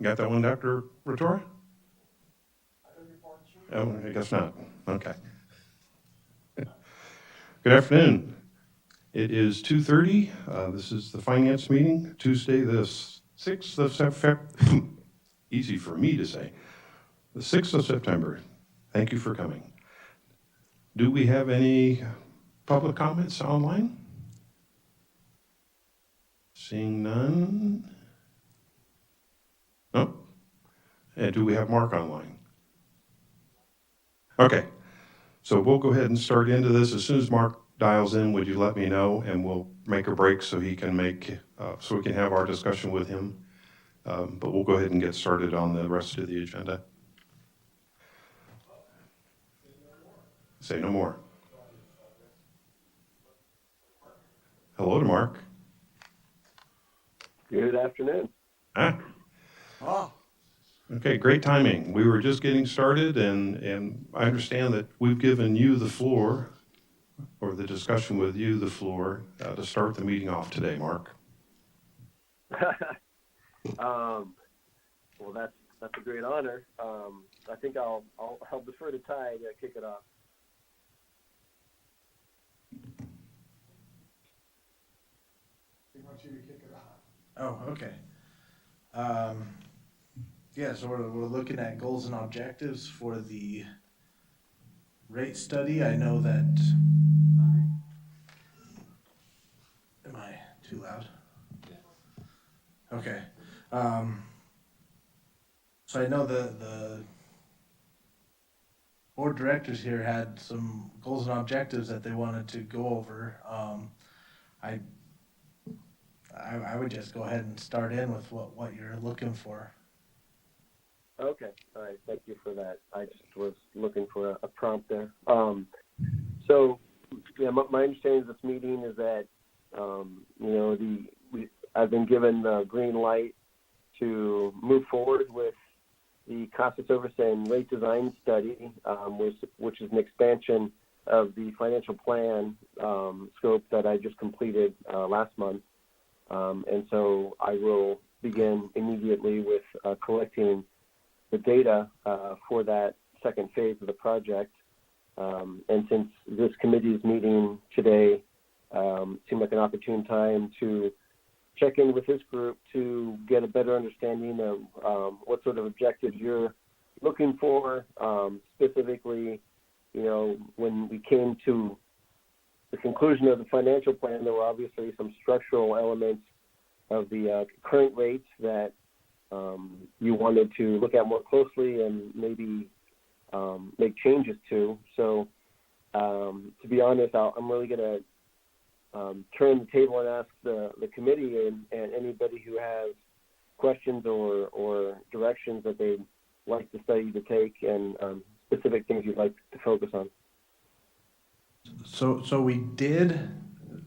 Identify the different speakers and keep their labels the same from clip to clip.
Speaker 1: You got that one, Dr. Ratori? Oh, I guess not. Okay. Good afternoon. It is 2:30. This is the finance meeting, Tuesday, the 6th of September. Easy for me to say. The 6th of September. Thank you for coming. Do we have any public comments online? Seeing none. No? And do we have Mark online? Okay. So we'll go ahead and start into this. As soon as Mark dials in, would you let me know, and we'll make a break so he can so we can have our discussion with him. But we'll go ahead and get started on the rest of the agenda. Say no more. Hello to Mark.
Speaker 2: Good afternoon.
Speaker 1: Ah.
Speaker 3: Oh.
Speaker 1: Okay, great timing. We were just getting started, and I understand that we've given you the floor, or the discussion with you the floor, to start the meeting off today, Mark.
Speaker 2: Well, that's a great honor. I think I'll defer to Ty to kick it off.
Speaker 3: He wants you to kick it off. Oh, okay. Yeah, so we're looking at goals and objectives for the rate study. I know that. Am I too loud? Okay. So I know the board directors here had some goals and objectives that they wanted to go over. I would just go ahead and start in with what you're looking for.
Speaker 2: Okay. All right. Thank you for that. I just was looking for a prompt there. So, yeah, my understanding of this meeting is that, I've been given the green light to move forward with the cost of service and rate design study, which is an expansion of the financial plan scope that I just completed last month. And so I will begin immediately with collecting the data for that second phase of the project. And since this committee is meeting today, seemed like an opportune time to check in with this group to get a better understanding of what sort of objectives you're looking for. Specifically, when we came to the conclusion of the financial plan, there were obviously some structural elements of the current rates that you wanted to look at more closely and maybe make changes to. So to be honest, I'm really going to turn the table and ask the committee and anybody who has questions or directions that they'd like the study to take, and specific things you'd like to focus on.
Speaker 3: So we did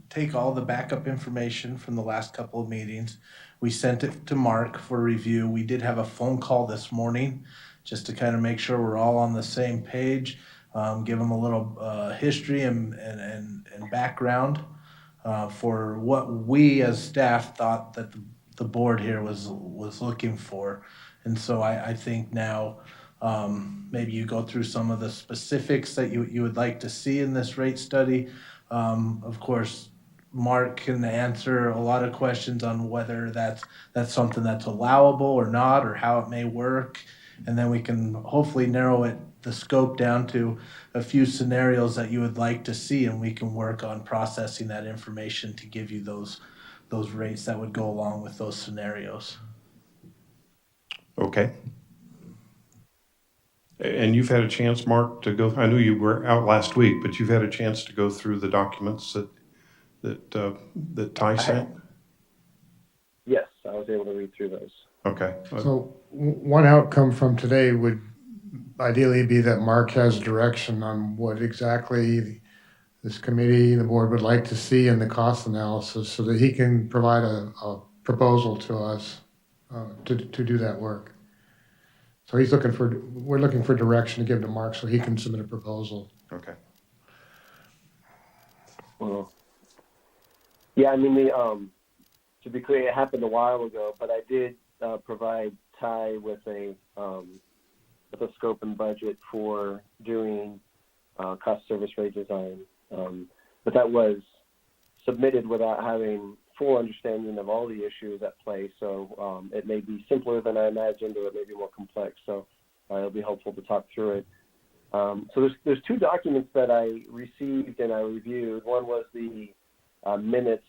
Speaker 3: take all the backup information from the last couple of meetings. We sent it to Mark for review. We did have a phone call this morning just to kind of make sure we're all on the same page, give him a little history and background for what we as staff thought that the board here was looking for. And so I think now maybe you go through some of the specifics that you would like to see in this rate study. Of course, Mark can answer a lot of questions on whether that's something that's allowable or not, or how it may work. And then we can hopefully narrow the scope down to a few scenarios that you would like to see, and we can work on processing that information to give you those rates that would go along with those scenarios.
Speaker 1: Okay. And you've had a chance, Mark, to go. I knew you were out last week, but you've had a chance to go through the documents that Ty sent?
Speaker 2: Yes, I was able to read through those.
Speaker 1: Okay.
Speaker 4: So one outcome from today would ideally be that Mark has direction on what exactly this committee, the board would like to see in the cost analysis, so that he can provide a proposal to us to do that work. So we're looking for direction to give to Mark so he can submit a proposal.
Speaker 1: Okay.
Speaker 2: Well, yeah, I mean, to be clear, it happened a while ago, but I did provide tie with a scope and budget for doing cost service rate design. But that was submitted without having full understanding of all the issues at play. So it may be simpler than I imagined, or it may be more complex. So it'll be helpful to talk through it. So there's two documents that I received and I reviewed. One was the minutes.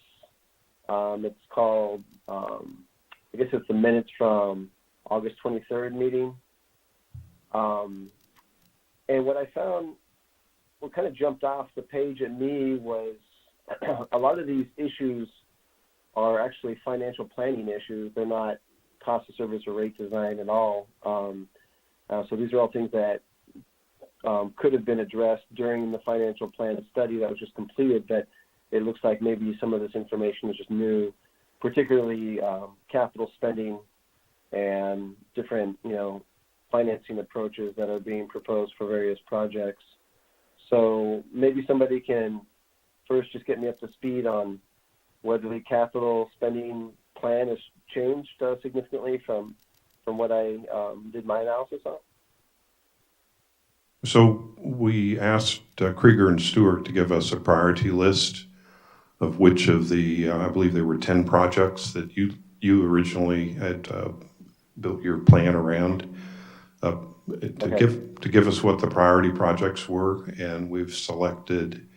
Speaker 2: It's called, I guess it's the minutes from August 23rd meeting. And what I found, what kind of jumped off the page at me was a lot of these issues are actually financial planning issues. They're not cost of service or rate design at all. So these are all things that could have been addressed during the financial plan study that was just completed, but it looks like maybe some of this information is just new, particularly capital spending and different, financing approaches that are being proposed for various projects. So maybe somebody can first just get me up to speed on whether the capital spending plan has changed significantly from what I did my analysis on.
Speaker 1: So we asked Krieger and Stewart to give us a priority list of which of the, I believe there were 10 projects that you originally had built your plan around, to give us what the priority projects were, and we've selected.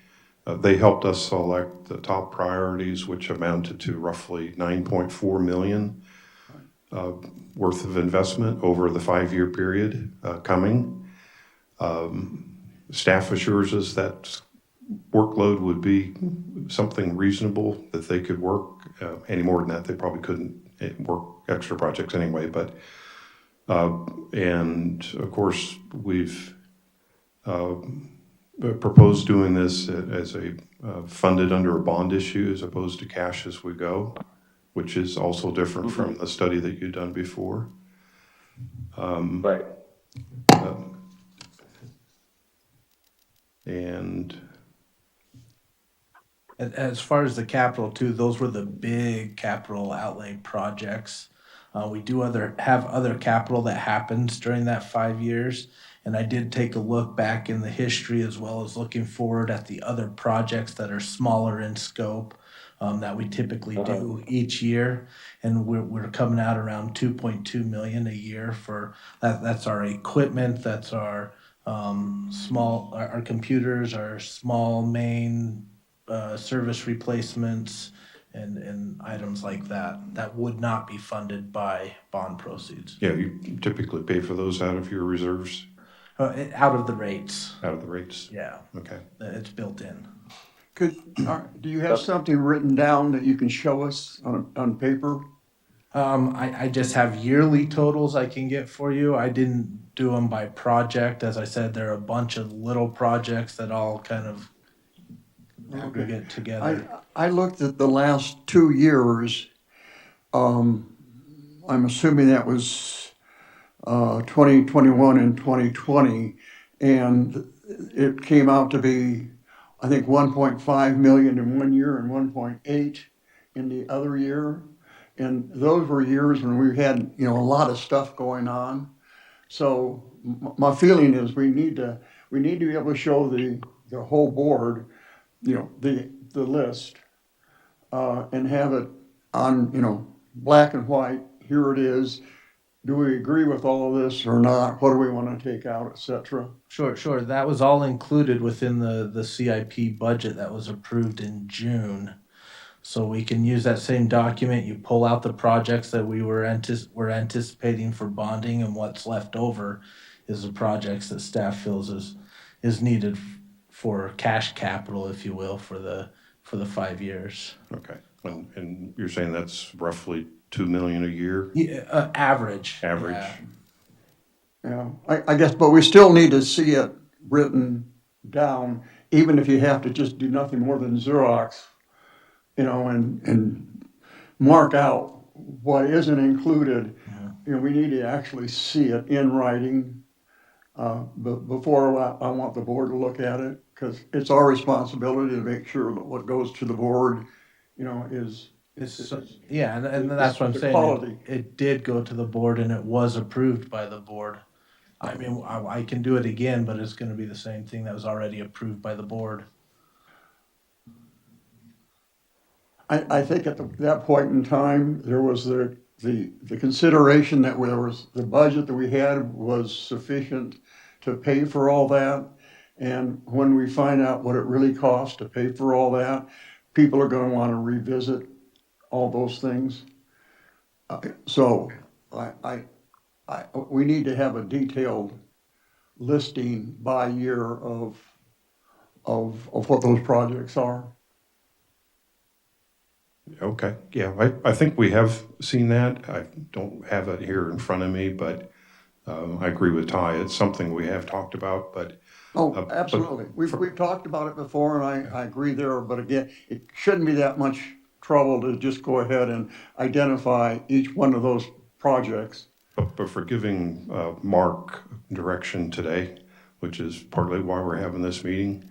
Speaker 1: They helped us select the top priorities, which amounted to roughly $9.4 million worth of investment over the 5-year period coming. Staff assures us that workload would be something reasonable, that they could work. Any more than that, they probably couldn't work extra projects anyway. But and of course, we've proposed doing this as a funded under a bond issue as opposed to cash as we go, which is also different from the study that you've done before.
Speaker 2: Right.
Speaker 1: And
Speaker 3: As far as the capital too, those were the big capital outlay projects. We do have other capital that happens during that 5 years. And I did take a look back in the history as well as looking forward at the other projects that are smaller in scope that we typically do each year. And we're coming out around 2.2 million a year for that. That's our equipment. That's our our computers, our small main service replacements, and items like that would not be funded by bond proceeds.
Speaker 1: yeah, you typically pay for those out of your reserves,
Speaker 3: Out of the rates.
Speaker 1: out of the rates.
Speaker 3: Yeah,
Speaker 1: Okay.
Speaker 3: it's built in.
Speaker 5: Do you have something written down that you can show us on paper?
Speaker 3: I just have yearly totals I can get for you. I didn't do them by project. As I said, there are a bunch of little projects that all kind of aggregate together.
Speaker 5: I looked at the last 2 years. I'm assuming that was 2021 and 2020, and it came out to be, I think, 1.5 million in one year and 1.8 in the other year. And those were years when we had, a lot of stuff going on. So my feeling is we need to be able to show the whole board, the list, and have it on, black and white. Here it is. Do we agree with all of this or not? What do we want to take out, et cetera?
Speaker 3: Sure. That was all included within the CIP budget that was approved in June. So we can use that same document. You pull out the projects that we're anticipating for bonding, and what's left over is the projects that staff feels is needed for cash capital, if you will, for the 5 years.
Speaker 1: Okay. And you're saying that's roughly $2 million a year?
Speaker 3: Yeah, average.
Speaker 1: Average.
Speaker 3: Yeah.
Speaker 5: Yeah, I guess, but we still need to see it written down, even if you have to just do nothing more than Xerox, and mark out what isn't included. We need to actually see it in writing before I want the board to look at it, because it's our responsibility to make sure that what goes to the board, is
Speaker 3: Yeah, and that's what I'm
Speaker 5: The
Speaker 3: saying.
Speaker 5: quality.
Speaker 3: It did go to the board and it was approved by the board. I mean, I can do it again, but it's gonna be the same thing that was already approved by the board.
Speaker 5: I think at that point in time, there was the consideration that there was, the budget that we had was sufficient to pay for all that. And when we find out what it really costs to pay for all that, people are gonna wanna revisit all those things. So we need to have a detailed listing by year of what those projects are.
Speaker 1: Okay, yeah, I think we have seen that. I don't have it here in front of me, but I agree with Ty. It's something we have talked about, but
Speaker 5: Oh,
Speaker 1: but
Speaker 5: absolutely. We've talked about it before, and I agree there, but again, it shouldn't be that much trouble to just go ahead and identify each one of those projects.
Speaker 1: but for giving Mark direction today, which is partly why we're having this meeting,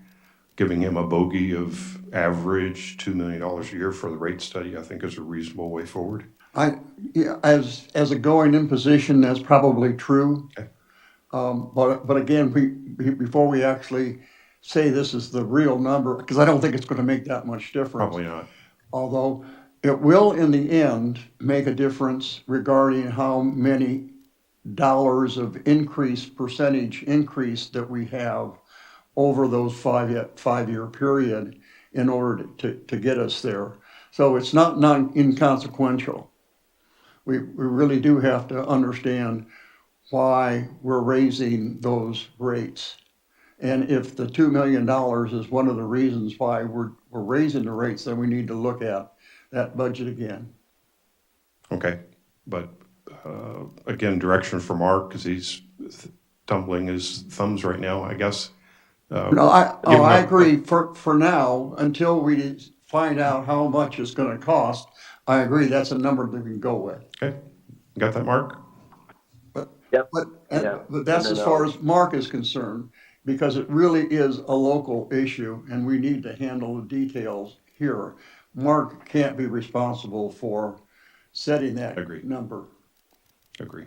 Speaker 1: giving him a bogey of average $2 million a year for the rate study, I think is a reasonable way forward.
Speaker 5: Yeah, as a going in position, that's probably true.
Speaker 1: Okay.
Speaker 5: But again, before we actually say this is the real number, because I don't think it's gonna make that much difference.
Speaker 1: Probably not.
Speaker 5: Although it will in the end make a difference regarding how many dollars of percentage increase that we have over those 5-year period in order to get us there. So it's not inconsequential. We really do have to understand why we're raising those rates. And if the $2 million is one of the reasons why we're raising the rates, then we need to look at that budget again.
Speaker 1: Okay, but again, direction for Mark, because he's tumbling his thumbs right now, I guess.
Speaker 5: No,
Speaker 1: give him
Speaker 5: I
Speaker 1: a-
Speaker 5: agree for now, until we find out how much it's gonna cost. I agree, that's a number that we can go with.
Speaker 1: Okay, got that, Mark?
Speaker 2: Yep.
Speaker 5: But
Speaker 2: Yeah.
Speaker 5: that's
Speaker 2: And
Speaker 5: as
Speaker 2: then
Speaker 5: far as Mark is concerned, because it really is a local issue and we need to handle the details here. Mark can't be responsible for setting that
Speaker 1: Agreed.
Speaker 5: number.
Speaker 1: Agree.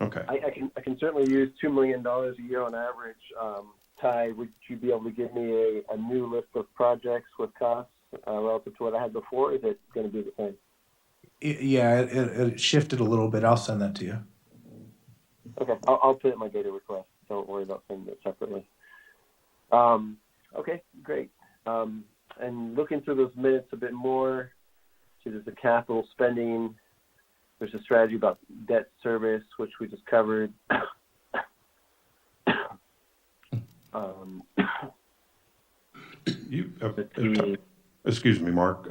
Speaker 1: Okay.
Speaker 2: I can certainly use $2 million a year on average. Ty, would you be able to give me a new list of projects with costs relative to what I had before? Is it going to be the same?
Speaker 3: Yeah, it shifted a little bit. I'll send that to you.
Speaker 2: Okay, I'll put it in my data request. Don't worry about sending it separately. Okay, great. And looking through those minutes a bit more, see there's the capital spending. There's a strategy about debt service, which we just covered.
Speaker 1: Excuse me, Mark.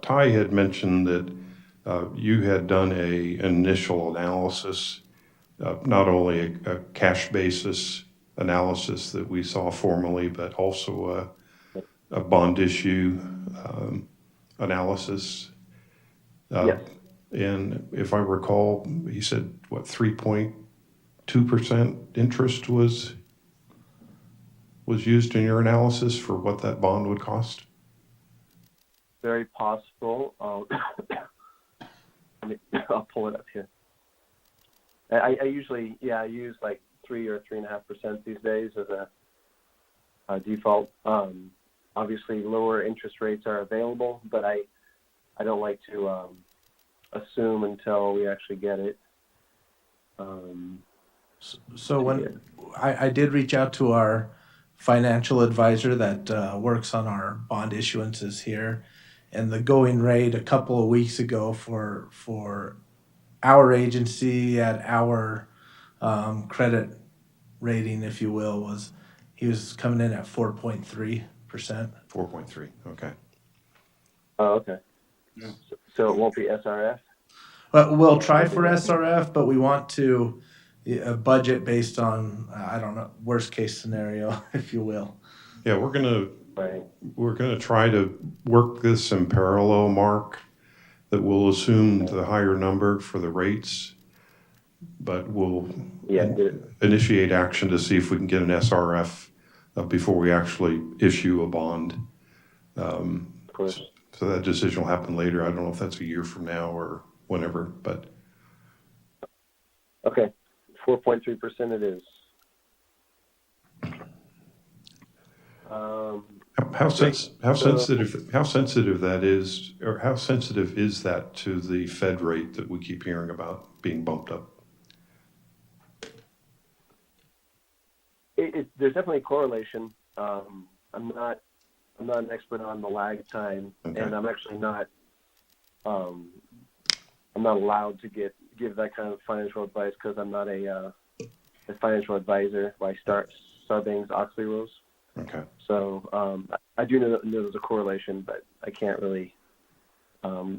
Speaker 1: Ty had mentioned that you had done an initial analysis, not only a cash basis analysis that we saw formally, but also a bond issue analysis.
Speaker 2: Yes.
Speaker 1: And if I recall, he said, what, 3.2% interest was used in your analysis for what that bond would cost?
Speaker 2: Very possible. I'll pull it up here. I usually, I use like 3 or 3.5% these days as a default. Obviously, lower interest rates are available, but I don't like to assume until we actually get it.
Speaker 3: So when I did reach out to our financial advisor that works on our bond issuances here, and the going rate a couple of weeks ago for our agency at our credit rating, if you will, was he was coming in at 4.3%.
Speaker 1: 4.3, okay.
Speaker 2: Oh, okay.
Speaker 5: Yeah.
Speaker 2: So it won't be SRF?
Speaker 3: But we'll try for SRF, but we want to budget based on, I don't know, worst case scenario, if you will.
Speaker 1: Yeah, we're gonna
Speaker 2: Right.
Speaker 1: try to work this in parallel, Mark, that we'll assume the higher number for the rates, but we'll initiate action to see if we can get an SRF before we actually issue a bond.
Speaker 2: Of course.
Speaker 1: So that decision will happen later. I don't know if that's a year from now or whenever, but
Speaker 2: Okay, 4.3% it is.
Speaker 1: how
Speaker 2: Great.
Speaker 1: sensitive that is, or how sensitive is that to the Fed rate that we keep hearing about being bumped up?
Speaker 2: There's definitely a correlation. I'm not an expert on the lag time,
Speaker 1: Okay.
Speaker 2: and I'm actually not. I'm not allowed to give that kind of financial advice because I'm not a financial advisor by Sarbanes-Oxley rules.
Speaker 1: Okay.
Speaker 2: So I do know there's a correlation, but I can't really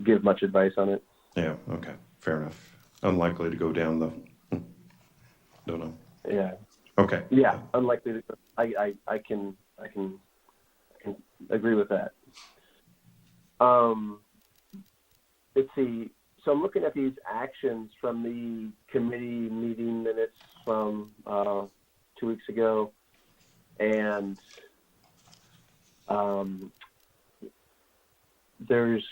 Speaker 2: give much advice on it.
Speaker 1: Yeah. Okay. Fair enough. Unlikely to go down though. Don't know.
Speaker 2: Yeah.
Speaker 1: Okay.
Speaker 2: Yeah. Unlikely to. I can agree with that. Let's see. So I'm looking at these actions from the committee meeting minutes from 2 weeks ago, and there's,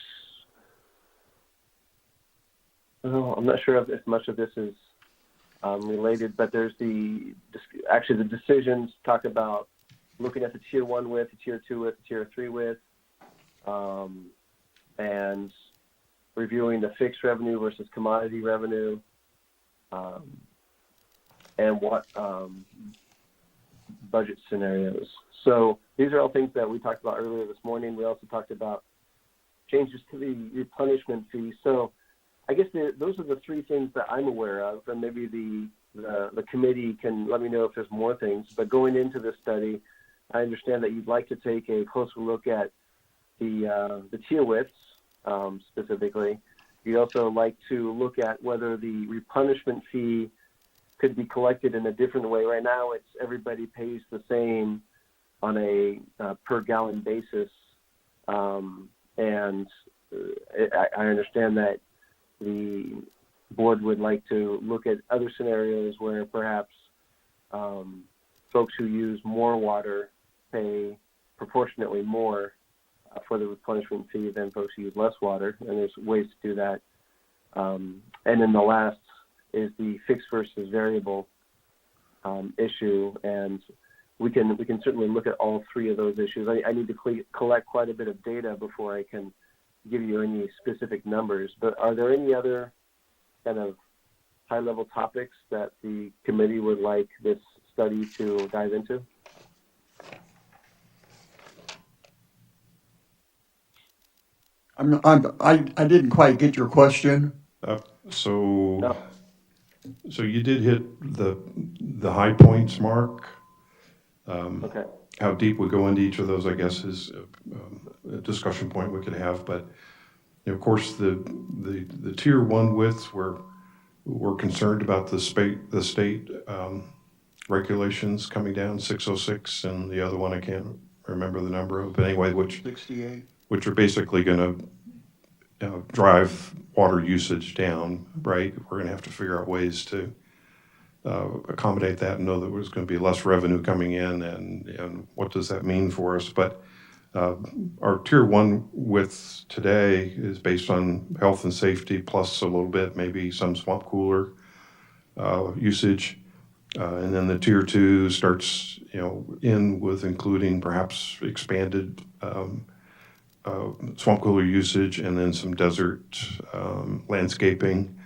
Speaker 2: well, I'm not sure if much of this is related, but there's the decisions talk about looking at the tier 1 width, the tier 2 width, the tier 3 width, and reviewing the fixed revenue versus commodity revenue, and what budget scenarios. So these are all things that we talked about earlier this morning. We also talked about changes to the replenishment fee. So I guess those are the three things that I'm aware of, and maybe the committee can let me know if there's more things. But going into this study, I understand that you'd like to take a closer look at the tier widths specifically. You'd also like to look at whether the replenishment fee could be collected in a different way. Right now, it's everybody pays the same on a per gallon basis, and I understand that the board would like to look at other scenarios where perhaps folks who use more water pay proportionately more for the replenishment fee than folks who use less water, and there's ways to do that. And then the last is the fixed versus variable issue, and we can certainly look at all three of those issues. I need to collect quite a bit of data before I can give you any specific numbers, but are there any other kind of high-level topics that the committee would like this study to dive into?
Speaker 5: I didn't quite get your question.
Speaker 1: So
Speaker 2: No.
Speaker 1: So you did hit the high points, Mark.
Speaker 2: Okay.
Speaker 1: How deep we go into each of those, I guess, is a discussion point we could have. But of course, the tier 1 widths, we're concerned about the state regulations coming down, 606, and the other one I can't remember the number of, but anyway,
Speaker 5: 68.
Speaker 1: which are basically going to drive water usage down, right? We're going to have to figure out ways to accommodate that and know that there's going to be less revenue coming in, and what does that mean for us? But our tier 1 width today is based on health and safety plus a little bit, maybe some swamp cooler usage. And then the tier 2 starts, in with including perhaps expanded swamp cooler usage and then some desert landscaping,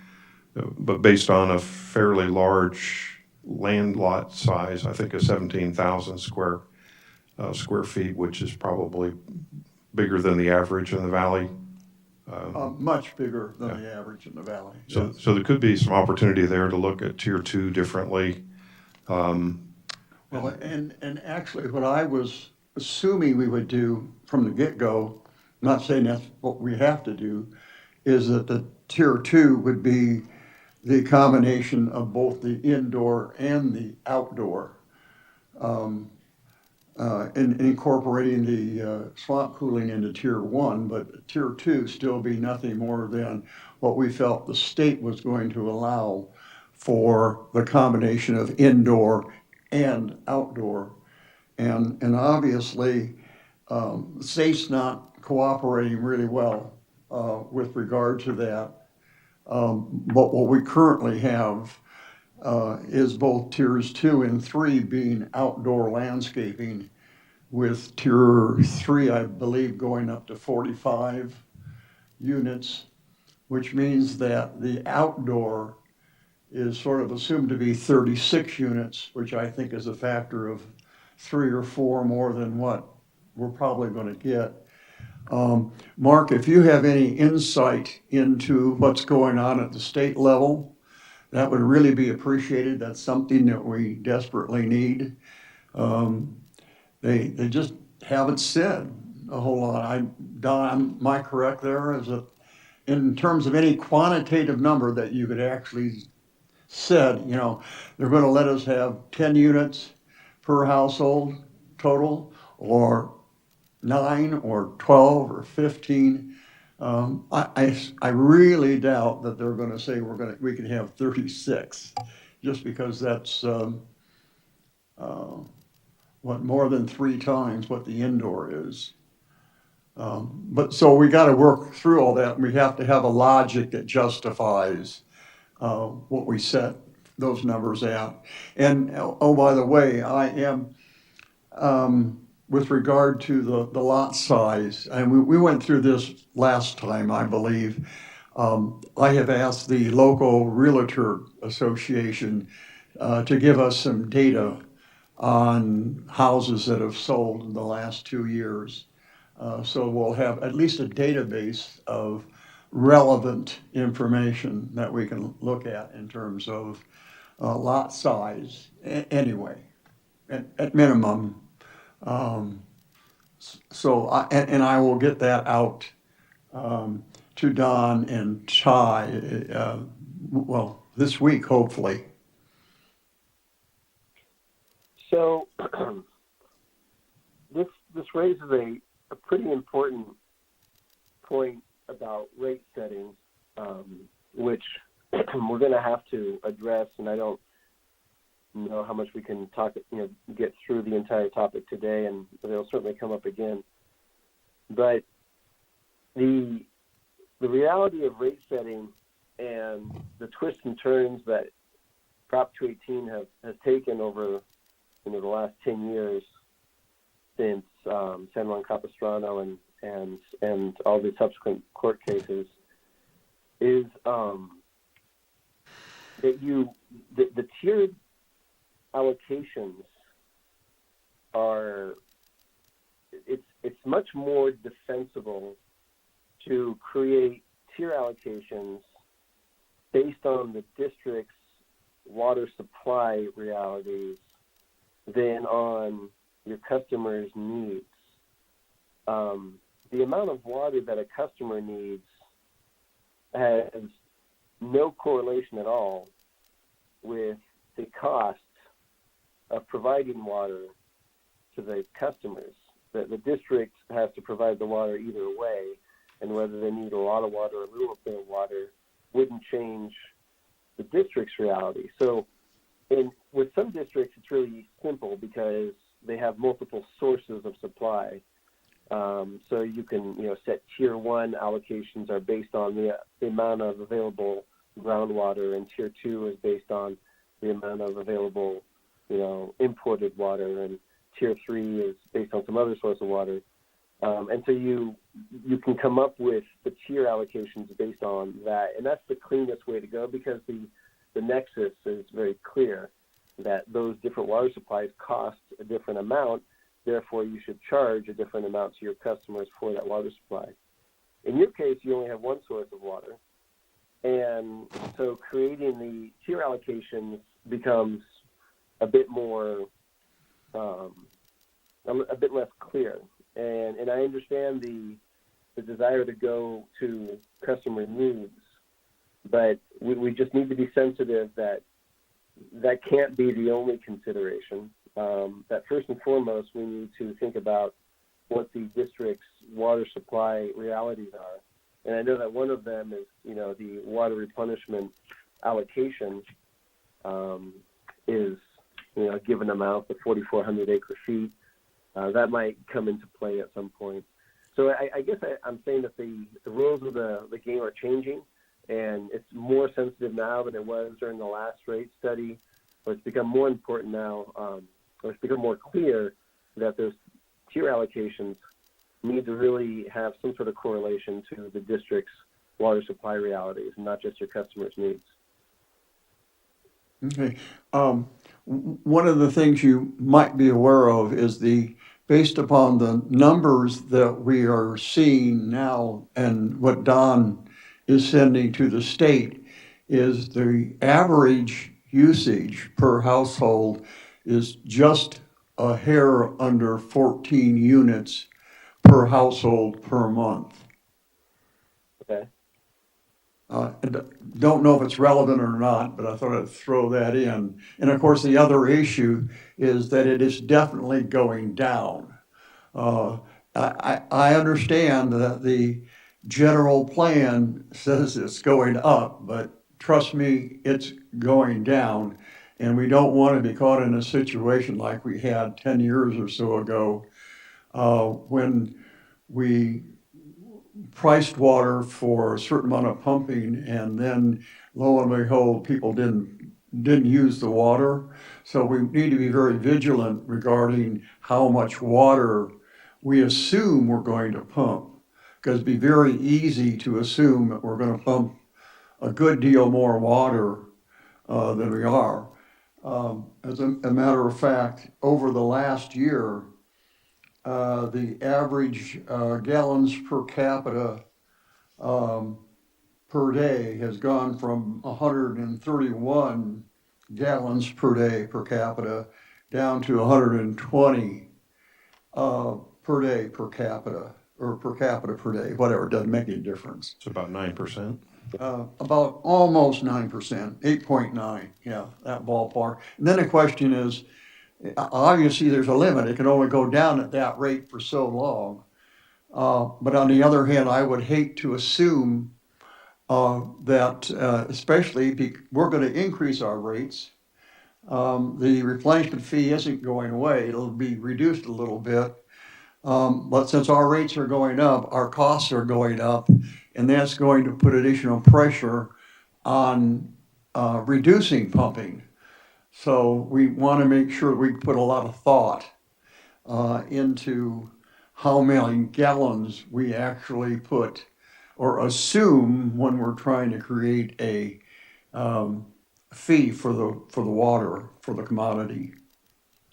Speaker 1: but based on a fairly large land lot size, I think a 17,000 square feet, which is probably bigger than the average in the valley.
Speaker 5: Much bigger than the average in the valley.
Speaker 1: So,
Speaker 5: Yes.
Speaker 1: so there could be some opportunity there to look at tier 2 differently.
Speaker 5: Well, and actually what I was assuming we would do from the get-go, not saying that's what we have to do, is that the tier 2 would be the combination of both the indoor and the outdoor, and incorporating the swamp cooling into tier 1, but tier 2 still be nothing more than what we felt the state was going to allow for the combination of indoor and outdoor. And obviously, the state's not cooperating really well with regard to that. But what we currently have is both tiers 2 and 3 being outdoor landscaping, with tier 3, I believe, going up to 45 units, which means that the outdoor is sort of assumed to be 36 units, which I think is a factor of 3 or 4 more than what we're probably going to get. Mark, if you have any insight into what's going on at the state level, that would really be appreciated. That's something that we desperately need. They just haven't said a whole lot. Don, am I correct there? Is it, in terms of any quantitative number that you could actually said, you know, they're going to let us have 10 units per household total, or 9 or 12 or 15. I really doubt that they're going to say we can have 36, just because that's what, more than 3 times what the indoor is. But so we got to work through all that. We have to have a logic that justifies what we set those numbers at. And oh, by the way, I am, with regard to the lot size, and we went through this last time, I believe. I have asked the local realtor association to give us some data on houses that have sold in the last 2 years. So we'll have at least a database of relevant information that we can look at in terms of lot size anyway, at minimum. So I will get that out to Don and Ty, well, this week, hopefully.
Speaker 2: So this raises a pretty important point about rate setting, which we're going to have to address, and I don't know how much we can talk, get through the entire topic today, and it'll certainly come up again. But the reality of rate setting and the twists and turns that Prop 218 has taken over the last 10 years since San Juan Capistrano and all the subsequent court cases is that the tiered allocations are, it's much more defensible to create tier allocations based on the district's water supply realities than on your customer's needs. The amount of water that a customer needs has no correlation at all with the cost of providing water to the customers. The district has to provide the water either way, and whether they need a lot of water or a little bit of water wouldn't change the district's reality. So with some districts, it's really simple because they have multiple sources of supply. So you can, set tier 1 allocations are based on the amount of available groundwater, and tier 2 is based on the amount of available, imported water, and tier 3 is based on some other source of water. And so you can come up with the tier allocations based on that, and that's the cleanest way to go, because the nexus is very clear that those different water supplies cost a different amount. Therefore, you should charge a different amount to your customers for that water supply. In your case, you only have one source of water, and so creating the tier allocations becomes a bit more, a bit less clear. And I understand the desire to go to customer needs, but we just need to be sensitive that can't be the only consideration. That first and foremost, we need to think about what the district's water supply realities are. And I know that one of them is, the water replenishment allocation is, a given amount, the 4,400 acre feet. That might come into play at some point. So I guess I'm saying that the rules of the game are changing, and it's more sensitive now than it was during the last rate study. But it's become more important now, or it's become more clear that those tier allocations need to really have some sort of correlation to the district's water supply realities, and not just your customers' needs.
Speaker 5: Okay. One of the things you might be aware of is based upon the numbers that we are seeing now and what Don is sending to the state, is the average usage per household is just a hair under 14 units per household per month.
Speaker 2: Okay.
Speaker 5: Don't know if it's relevant or not, but I thought I'd throw that in. And of course, the other issue is that it is definitely going down. Uh, I understand that the general plan says it's going up, but trust me, it's going down. And we don't want to be caught in a situation like we had 10 years or so ago, when we priced water for a certain amount of pumping, and then lo and behold, people didn't use the water. So we need to be very vigilant regarding how much water we assume we're going to pump, because it'd be very easy to assume that we're going to pump a good deal more water than we are. As a matter of fact, over the last year, the average gallons per capita per day has gone from 131 gallons per day per capita down to 120 per day per capita, or per capita per day, whatever, doesn't make any difference.
Speaker 1: It's about 9%.
Speaker 5: About almost 9%, 8.9, yeah, that ballpark. And then the question is, obviously there's a limit. It can only go down at that rate for so long. But on the other hand, I would hate to assume that, especially we're going to increase our rates. The replenishment fee isn't going away. It'll be reduced a little bit. But since our rates are going up, our costs are going up, and that's going to put additional pressure on reducing pumping. So we want to make sure we put a lot of thought into how many gallons we actually put or assume when we're trying to create a fee for the water, for the commodity.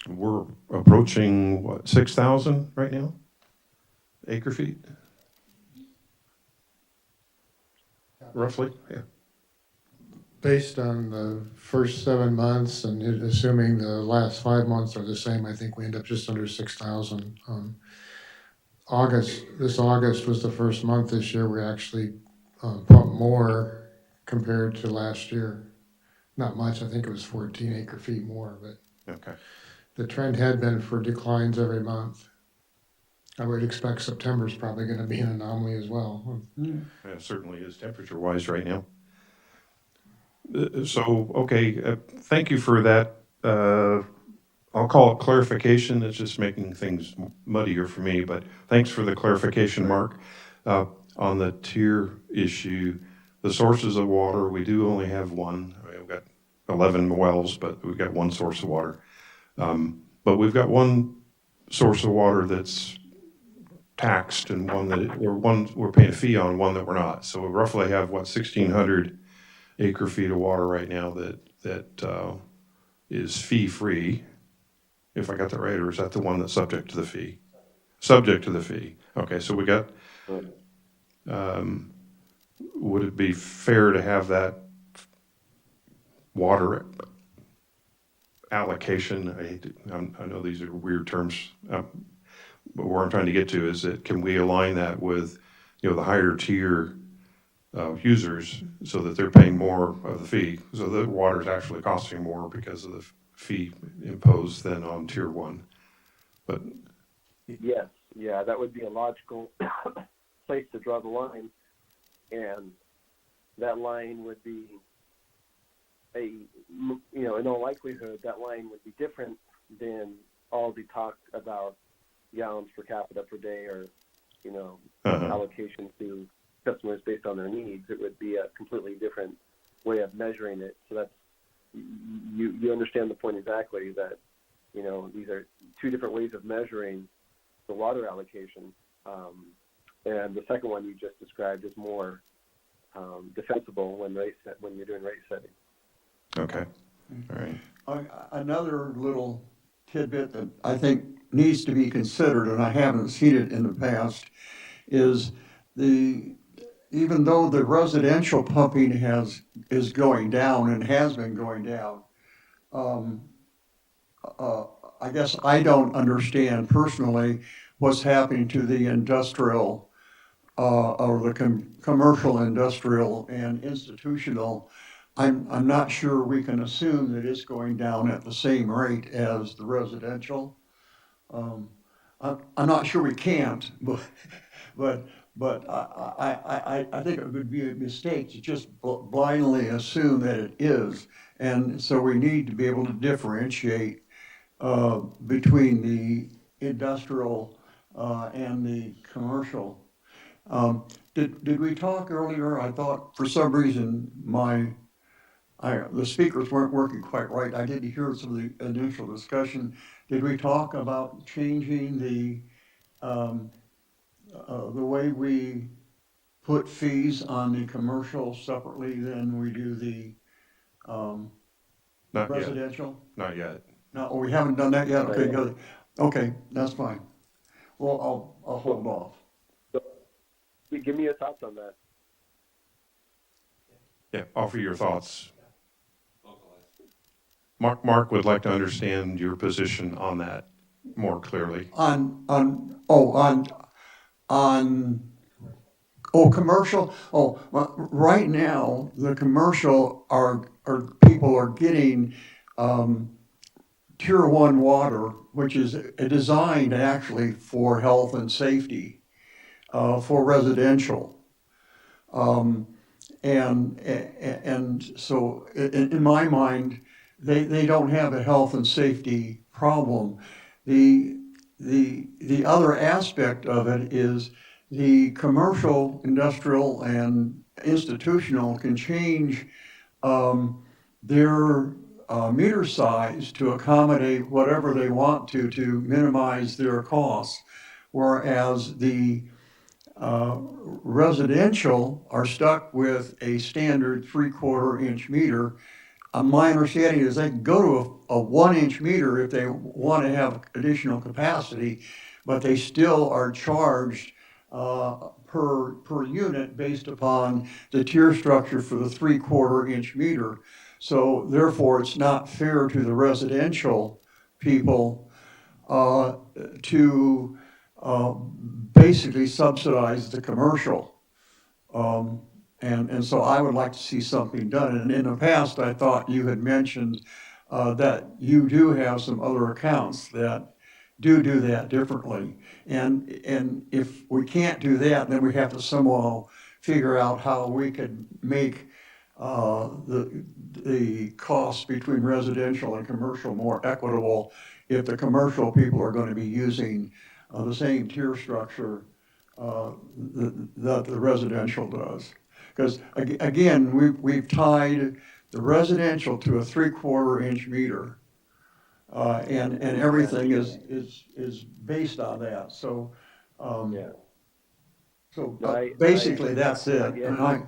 Speaker 1: We're approaching, what, 6,000 right now? Acre feet? Roughly, yeah.
Speaker 4: Based on the first 7 months and assuming the last 5 months are the same, I think we end up just under 6,000. This August was the first month this year we actually pumped more compared to last year. Not much, I think it was 14 acre feet more, but
Speaker 1: Okay.
Speaker 4: the trend had been for declines every month. I would expect September's probably gonna be an anomaly as well.
Speaker 1: Yeah, it certainly is temperature-wise right now. So, okay, thank you for that. I'll call it clarification. It's just making things muddier for me, but thanks for the clarification, Mark. On the tier issue, the sources of water, we do only have one. I mean, we've got 11 wells, but we've got one source of water. But we've got one source of water that's taxed and one we're paying a fee on, one that we're not. So we roughly have, what, 1,600 acre feet of water right now that is fee-free, if I got that right, or is that the one that's subject to the fee? Subject to the fee. Okay, so we got, would it be fair to have that water allocation? I know these are weird terms, but where I'm trying to get to is that can we align that with, the higher tier users so that they're paying more of the fee, so the water is actually costing more because of the fee imposed than on tier one. But
Speaker 2: Yes, yeah, that would be a logical place to draw the line, and that line would be in all likelihood, that line would be different than all the talk about gallons per capita per day or allocation to customers based on their needs. It would be a completely different way of measuring it. So that's, you understand the point exactly, that, these are two different ways of measuring the water allocation. And the second one you just described is more defensible when you're doing rate setting.
Speaker 1: Okay, all right.
Speaker 5: Another little tidbit that I think needs to be considered, and I haven't seen it in the past, is even though the residential pumping is going down and has been going down, I guess I don't understand personally what's happening to the industrial, or the commercial, industrial, and institutional. I'm not sure we can assume that it's going down at the same rate as the residential. I'm not sure we can't, but I think it would be a mistake to just blindly assume that it is. And so we need to be able to differentiate between the industrial and the commercial. Did we talk earlier? I thought for some reason the speakers weren't working quite right. I didn't hear some of the initial discussion. Did we talk about changing the way we put fees on the commercial separately than we do the
Speaker 1: Not yet,
Speaker 5: residential?
Speaker 1: not yet.
Speaker 5: No, we haven't done that yet? Okay, good. Okay, that's fine. Well, I'll hold off.
Speaker 2: So, give me your thoughts on that.
Speaker 1: Yeah, offer your thoughts. Mark would like to understand your position on that more clearly.
Speaker 5: Commercial. Well, right now, the commercial people are getting Tier 1 water, which is designed actually for health and safety, for residential. And so in my mind, they don't have a health and safety problem. The other aspect of it is the commercial, industrial, and institutional can change their meter size to accommodate whatever they want to minimize their costs, whereas the residential are stuck with a standard 3/4 inch meter. My understanding is they can go to a 1-inch meter if they want to have additional capacity, but they still are charged per unit based upon the tier structure for the 3/4 inch meter. So therefore, it's not fair to the residential people to basically subsidize the commercial. And so I would like to see something done. And in the past, I thought you had mentioned that you do have some other accounts that do that differently. And if we can't do that, then we have to somehow figure out how we could make the costs between residential and commercial more equitable if the commercial people are going to be using the same tier structure that the residential does. Because again, we've tied the residential to a 3/4 inch meter, and everything is based on that. So
Speaker 2: Yeah.
Speaker 5: so
Speaker 2: No,
Speaker 5: basically that's it.
Speaker 2: Again,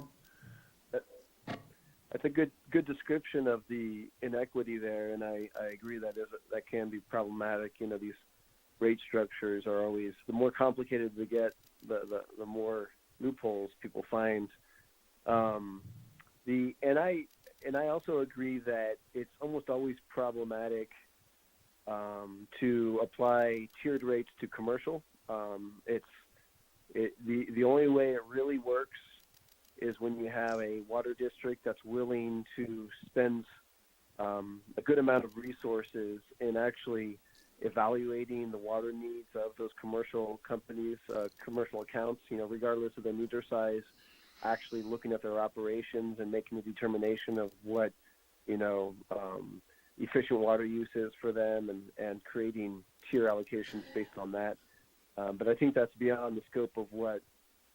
Speaker 2: that's a good description of the inequity there, and I agree that can be problematic. These rate structures are always, the more complicated they get, the more loopholes people find. And I also agree that it's almost always problematic to apply tiered rates to commercial. The only way it really works is when you have a water district that's willing to spend a good amount of resources in actually evaluating the water needs of those commercial companies, commercial accounts, regardless of their meter size, actually looking at their operations and making a determination of what, efficient water use is for them, and creating tier allocations based on that. But I think that's beyond the scope of what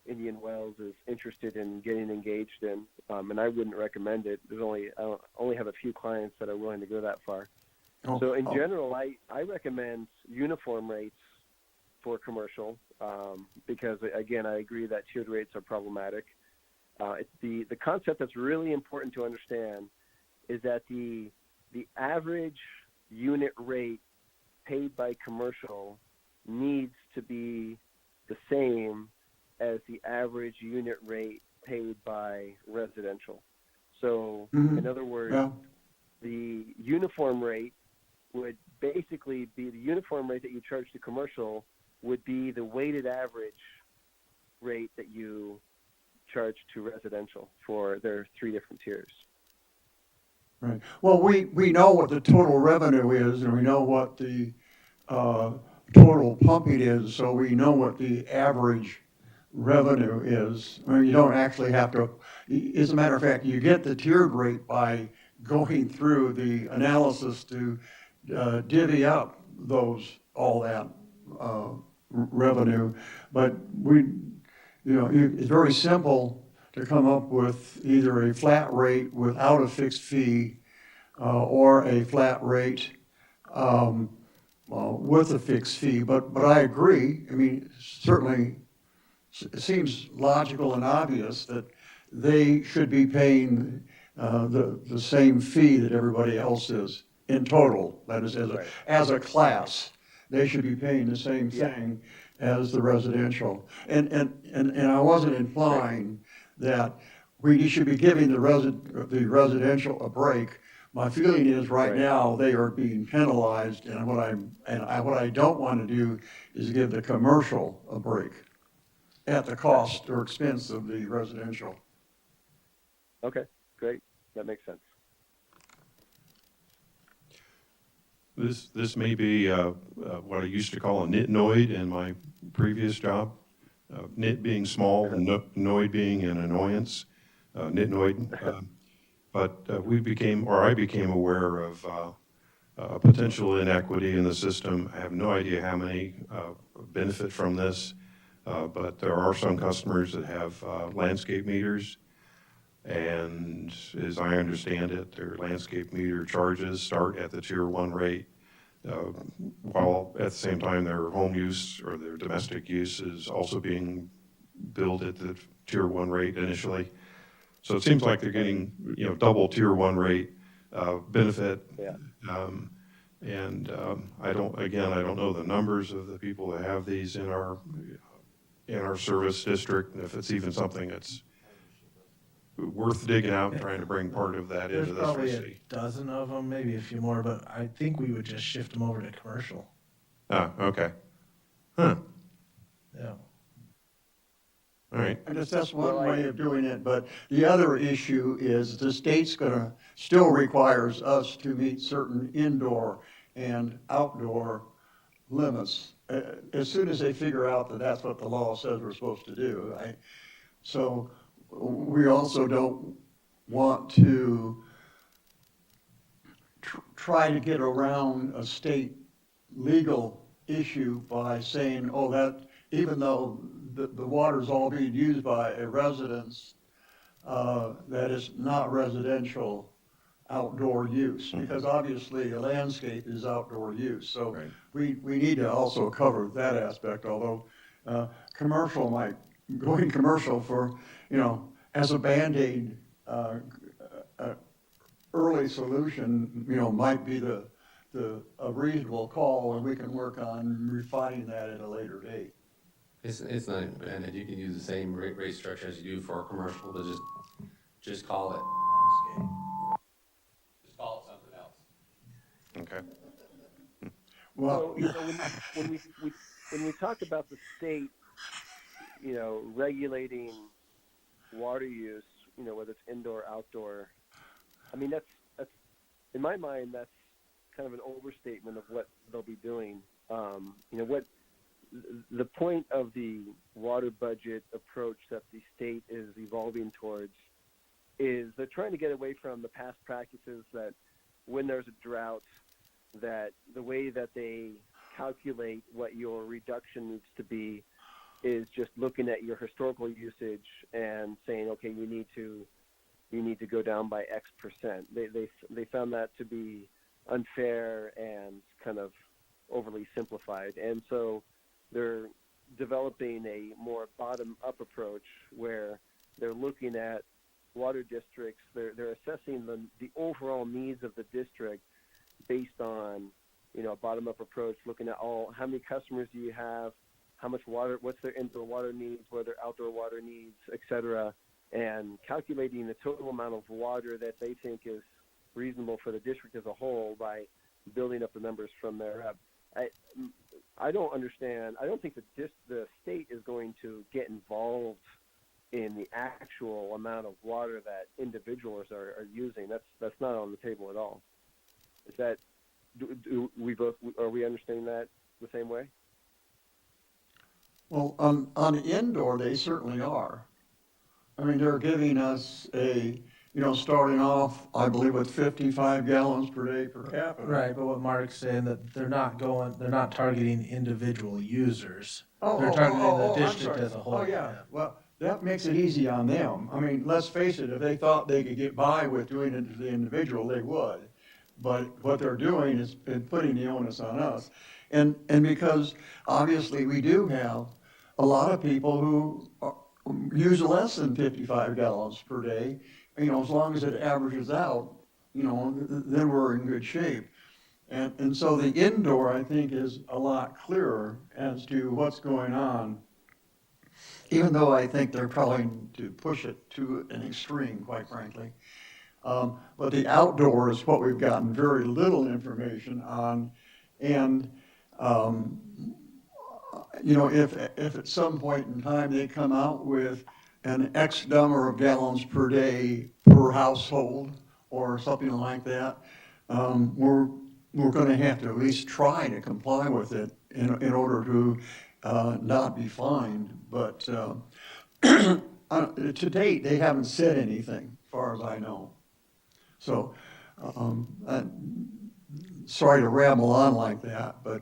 Speaker 2: Indian Wells is interested in getting engaged in, and I wouldn't recommend it. I only have a few clients that are willing to go that far. So in general, I recommend uniform rates for commercial, because again, I agree that tiered rates are problematic. The concept that's really important to understand is that the average unit rate paid by commercial needs to be the same as the average unit rate paid by residential. So in other words, the uniform rate would basically be the uniform rate that you charge to commercial would be the weighted average rate that you charge to residential for their 3 different tiers.
Speaker 5: Right. Well, we know what the total revenue is, and we know what the total pumping is, so we know what the average revenue is. I mean, you don't actually have to, as a matter of fact, you get the tiered rate by going through the analysis to divvy up all that revenue. But it's very simple to come up with either a flat rate without a fixed fee or a flat rate with a fixed fee. But I agree. I mean, certainly it seems logical and obvious that they should be paying the same fee that everybody else is in total. That is, as a class, they should be paying the same thing as the residential. And I wasn't implying that we should be giving the residential a break. My feeling is right now they are being penalized, and what I don't want to do is give the commercial a break at the cost or expense of the residential.
Speaker 2: Okay, great. That makes sense.
Speaker 1: This may be what I used to call a nitnoid in my previous job. Nit being small, noid being an annoyance, nitnoid. But I became aware of potential inequity in the system. I have no idea how many benefit from this, but there are some customers that have landscape meters. And as I understand it, their landscape meter charges start at the tier 1 rate, while at the same time their home use or their domestic use is also being billed at the tier 1 rate initially. So it seems like they're getting double tier 1 rate benefit.
Speaker 2: Yeah.
Speaker 1: I don't know the numbers of the people that have these in our service district, and if it's even something that's worth digging out and trying to bring part of that into
Speaker 3: There's
Speaker 1: this
Speaker 3: probably
Speaker 1: receipt.
Speaker 3: a dozen of them, maybe a few more, but I think we would just shift them over to commercial.
Speaker 1: Ah, okay. Huh,
Speaker 3: Yeah.
Speaker 1: all right.
Speaker 5: I guess that's one way of doing it, but the other issue is the state's still requires us to meet certain indoor and outdoor limits. As soon as they figure out that that's what the law says we're supposed to do. So we also don't want to try to get around a state legal issue by saying, that even though the water's all being used by a residence, that is not residential outdoor use, because obviously a landscape is outdoor use. So we need to also cover that aspect, although going commercial for, as a Band-Aid early solution, might be a reasonable call, and we can work on refining that at a later date.
Speaker 6: It's not, and you can use the same rate structure as you do for a commercial, but just call it. Just call it something else.
Speaker 1: Okay.
Speaker 5: Well,
Speaker 2: So, when we talk about the state, regulating water use, whether it's indoor, outdoor, I mean, that's in my mind, that's kind of an overstatement of what they'll be doing. What the point of the water budget approach that the state is evolving towards is they're trying to get away from the past practices that when there's a drought, that the way that they calculate what your reduction needs to be is just looking at your historical usage and saying, okay, you need to go down by X percent. They found that to be unfair and kind of overly simplified, and so they're developing a more bottom-up approach where they're looking at water districts. They're assessing the overall needs of the district based on, a bottom-up approach, looking at how many customers do you have, how much water, what's their indoor water needs, what are their outdoor water needs, et cetera, and calculating the total amount of water that they think is reasonable for the district as a whole by building up the numbers from there up. I don't understand. I don't think the state is going to get involved in the actual amount of water that individuals are using. That's not on the table at all. Is that, are we understanding that the same way?
Speaker 5: Well, on indoor, they certainly are. I mean, they're giving us starting off, I believe, with 55 gallons per day per capita.
Speaker 3: Right, but what Mark's saying, that they're not targeting individual users.
Speaker 5: Oh,
Speaker 3: They're
Speaker 5: oh,
Speaker 3: targeting
Speaker 5: oh,
Speaker 3: the
Speaker 5: oh, I'm
Speaker 3: district
Speaker 5: sorry.
Speaker 3: as a whole.
Speaker 5: Oh, yeah. Well, that makes it easy on them. I mean, let's face it, if they thought they could get by with doing it to the individual, they would. But what they're doing is putting the onus on us. And because obviously we do have a lot of people who use less than 55 gallons per day. As long as it averages out, then we're in good shape. And so the indoor, I think, is a lot clearer as to what's going on, even though I think they're probably to push it to an extreme, quite frankly. But the outdoor is what we've gotten very little information on. And, if at some point in time they come out with an X number of gallons per day per household or something like that, we're going to have to at least try to comply with it in order to not be fined. But to date, they haven't said anything, as far as I know. So, sorry to ramble on like that, but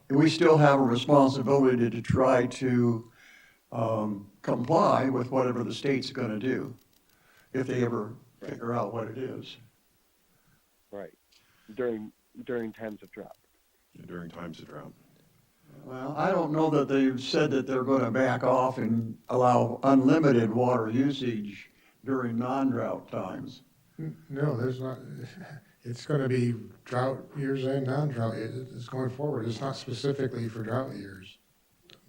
Speaker 5: we still have a responsibility to try to comply with whatever the state's going to do, if they ever figure out what it is.
Speaker 2: Right. During times of drought.
Speaker 1: During times of drought.
Speaker 5: Well, I don't know that they've said that they're going to back off and allow unlimited water usage during non-drought times.
Speaker 4: No, there's not, it's gonna be drought years and non-drought, it's going forward, it's not specifically for drought years.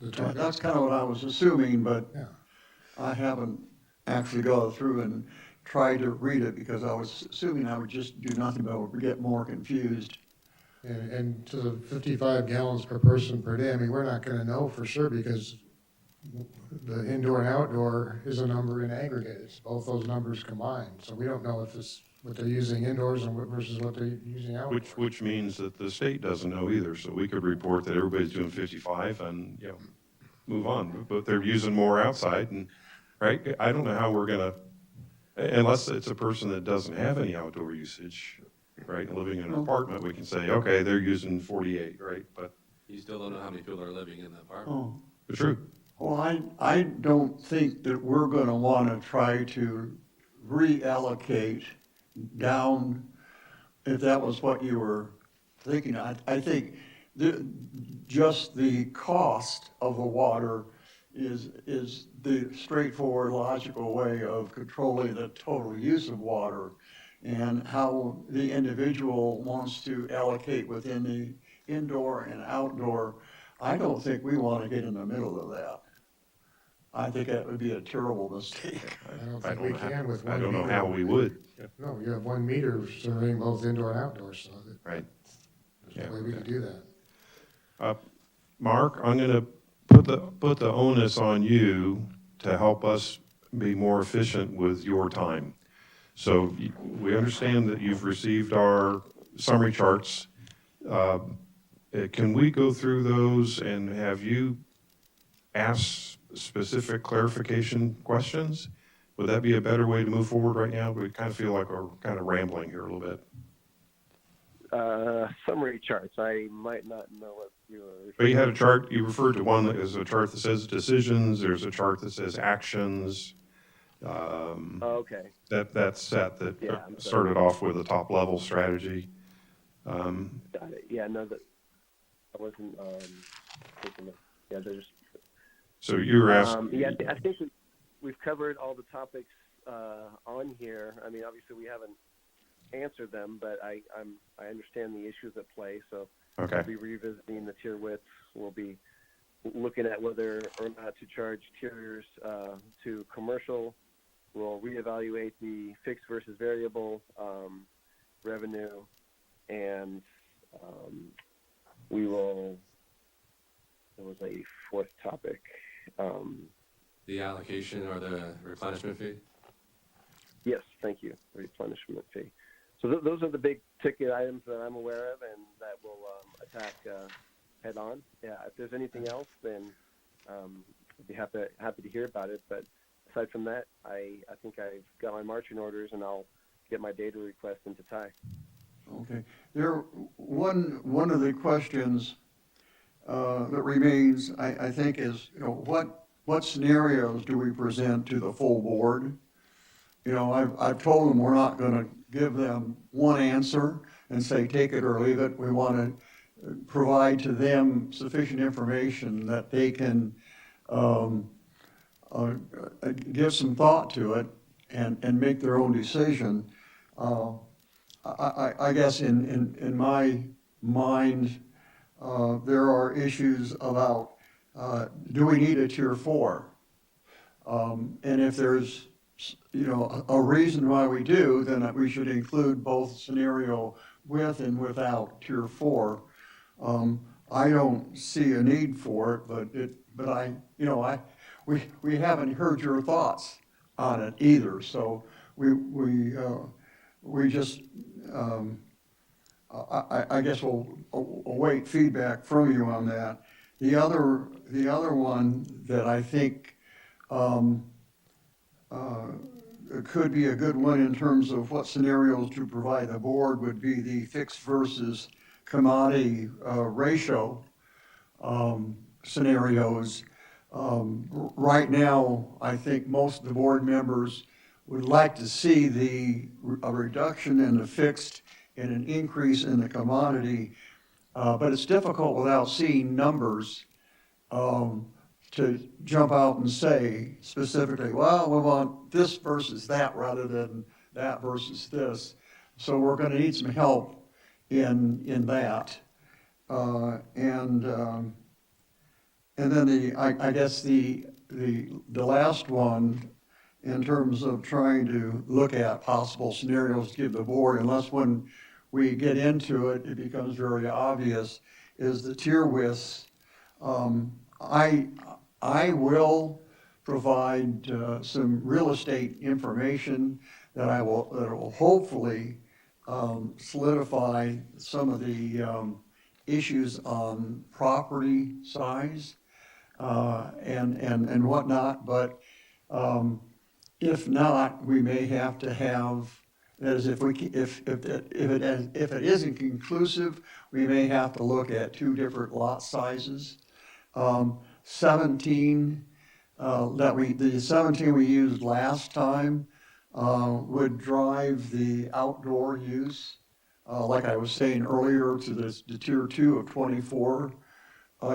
Speaker 5: That's kind of what I was assuming, but
Speaker 4: Yeah.
Speaker 5: I haven't actually gone through and tried to read it because I was assuming I would just do nothing but get more confused.
Speaker 4: And to the 55 gallons per person per day, I mean, we're not gonna know for sure because the indoor and outdoor is a number in aggregate. It's both those numbers combined. So we don't know if it's what they're using indoors and versus what they're using outdoors.
Speaker 1: Which means that the state doesn't know either, so we could report that everybody's doing 55 and, move on, but they're using more outside and, right? I don't know how we're gonna, unless it's a person that doesn't have any outdoor usage, right, and living in an apartment, we can say, okay, they're using 48, right, but.
Speaker 6: You still don't know how many people are living in the apartment.
Speaker 5: Oh.
Speaker 1: True.
Speaker 5: Well, I don't think that we're going to want to try to reallocate down, if that was what you were thinking. I think just the cost of the water is the straightforward, logical way of controlling the total use of water, and how the individual wants to allocate within the indoor and outdoor. I don't think we want to get in the middle of that. I think that would be a terrible mistake.
Speaker 4: I don't think we can with one
Speaker 1: I don't know
Speaker 4: meter.
Speaker 1: how we would.
Speaker 4: No, you have 1 meter surveying both indoor and outdoor, so
Speaker 1: Right.
Speaker 4: there's no way we can do that.
Speaker 1: Mark, I'm gonna put the onus on you to help us be more efficient with your time. So we understand that you've received our summary charts. Can we go through those and have you ask specific clarification questions? Would that be a better way to move forward right now? We kind of feel like we're kind of rambling here a little bit.
Speaker 2: summary charts. I might not know what you're referring
Speaker 1: But you had a chart, you referred to one that is a chart that says decisions, there's a chart that says actions.
Speaker 2: Oh, okay.
Speaker 1: That's set that
Speaker 2: Yeah, I'm sorry.
Speaker 1: started off with a top level strategy.
Speaker 2: Got it. Yeah, no, that I wasn't thinking of. Yeah, there's.
Speaker 1: So you were asking.
Speaker 2: Yeah, I think we've covered all the topics on here. I mean, obviously we haven't answered them, but I understand the issues at play. So
Speaker 1: Okay.
Speaker 2: we'll be revisiting the tier widths. We'll be looking at whether or not to charge tiers to commercial. We'll reevaluate the fixed versus variable revenue, and we will. There was a fourth topic.
Speaker 6: The allocation or the replenishment fee?
Speaker 2: Yes, thank you. Replenishment fee. So those are the big ticket items that I'm aware of and that we'll attack head on. Yeah, if there's anything else, then I'd be happy to hear about it. But aside from that, I think I've got my marching orders, and I'll get my data request into Ty.
Speaker 5: Okay. One of the questions that remains, I think, is, what scenarios do we present to the full board? I've told them we're not going to give them one answer and say, take it or leave it. We want to provide to them sufficient information that they can give some thought to it and make their own decision. I guess in my mind, there are issues about, do we need a tier 4? And if there's, a reason why we do, then we should include both scenario with and without tier 4. I don't see a need for it, but we haven't heard your thoughts on it either. So we just, I guess we'll await feedback from you on that. The other one that I think could be a good one in terms of what scenarios to provide the board would be the fixed versus commodity ratio scenarios. Right now, I think most of the board members would like to see a reduction in the fixed and an increase in the commodity, but it's difficult without seeing numbers to jump out and say specifically, well, we want this versus that rather than that versus this. So we're going to need some help in that. And then I guess the last one, in terms of trying to look at possible scenarios to give the board, unless when we get into it, it becomes very obvious, is the tier widths. I will provide some real estate information that will hopefully solidify some of the issues on property size and whatnot. But if not, we may have to have, that is, if it isn't conclusive, we may have to look at 2 different lot sizes. 17 the 17 we used last time would drive the outdoor use, like I was saying earlier, to the tier 2 of 24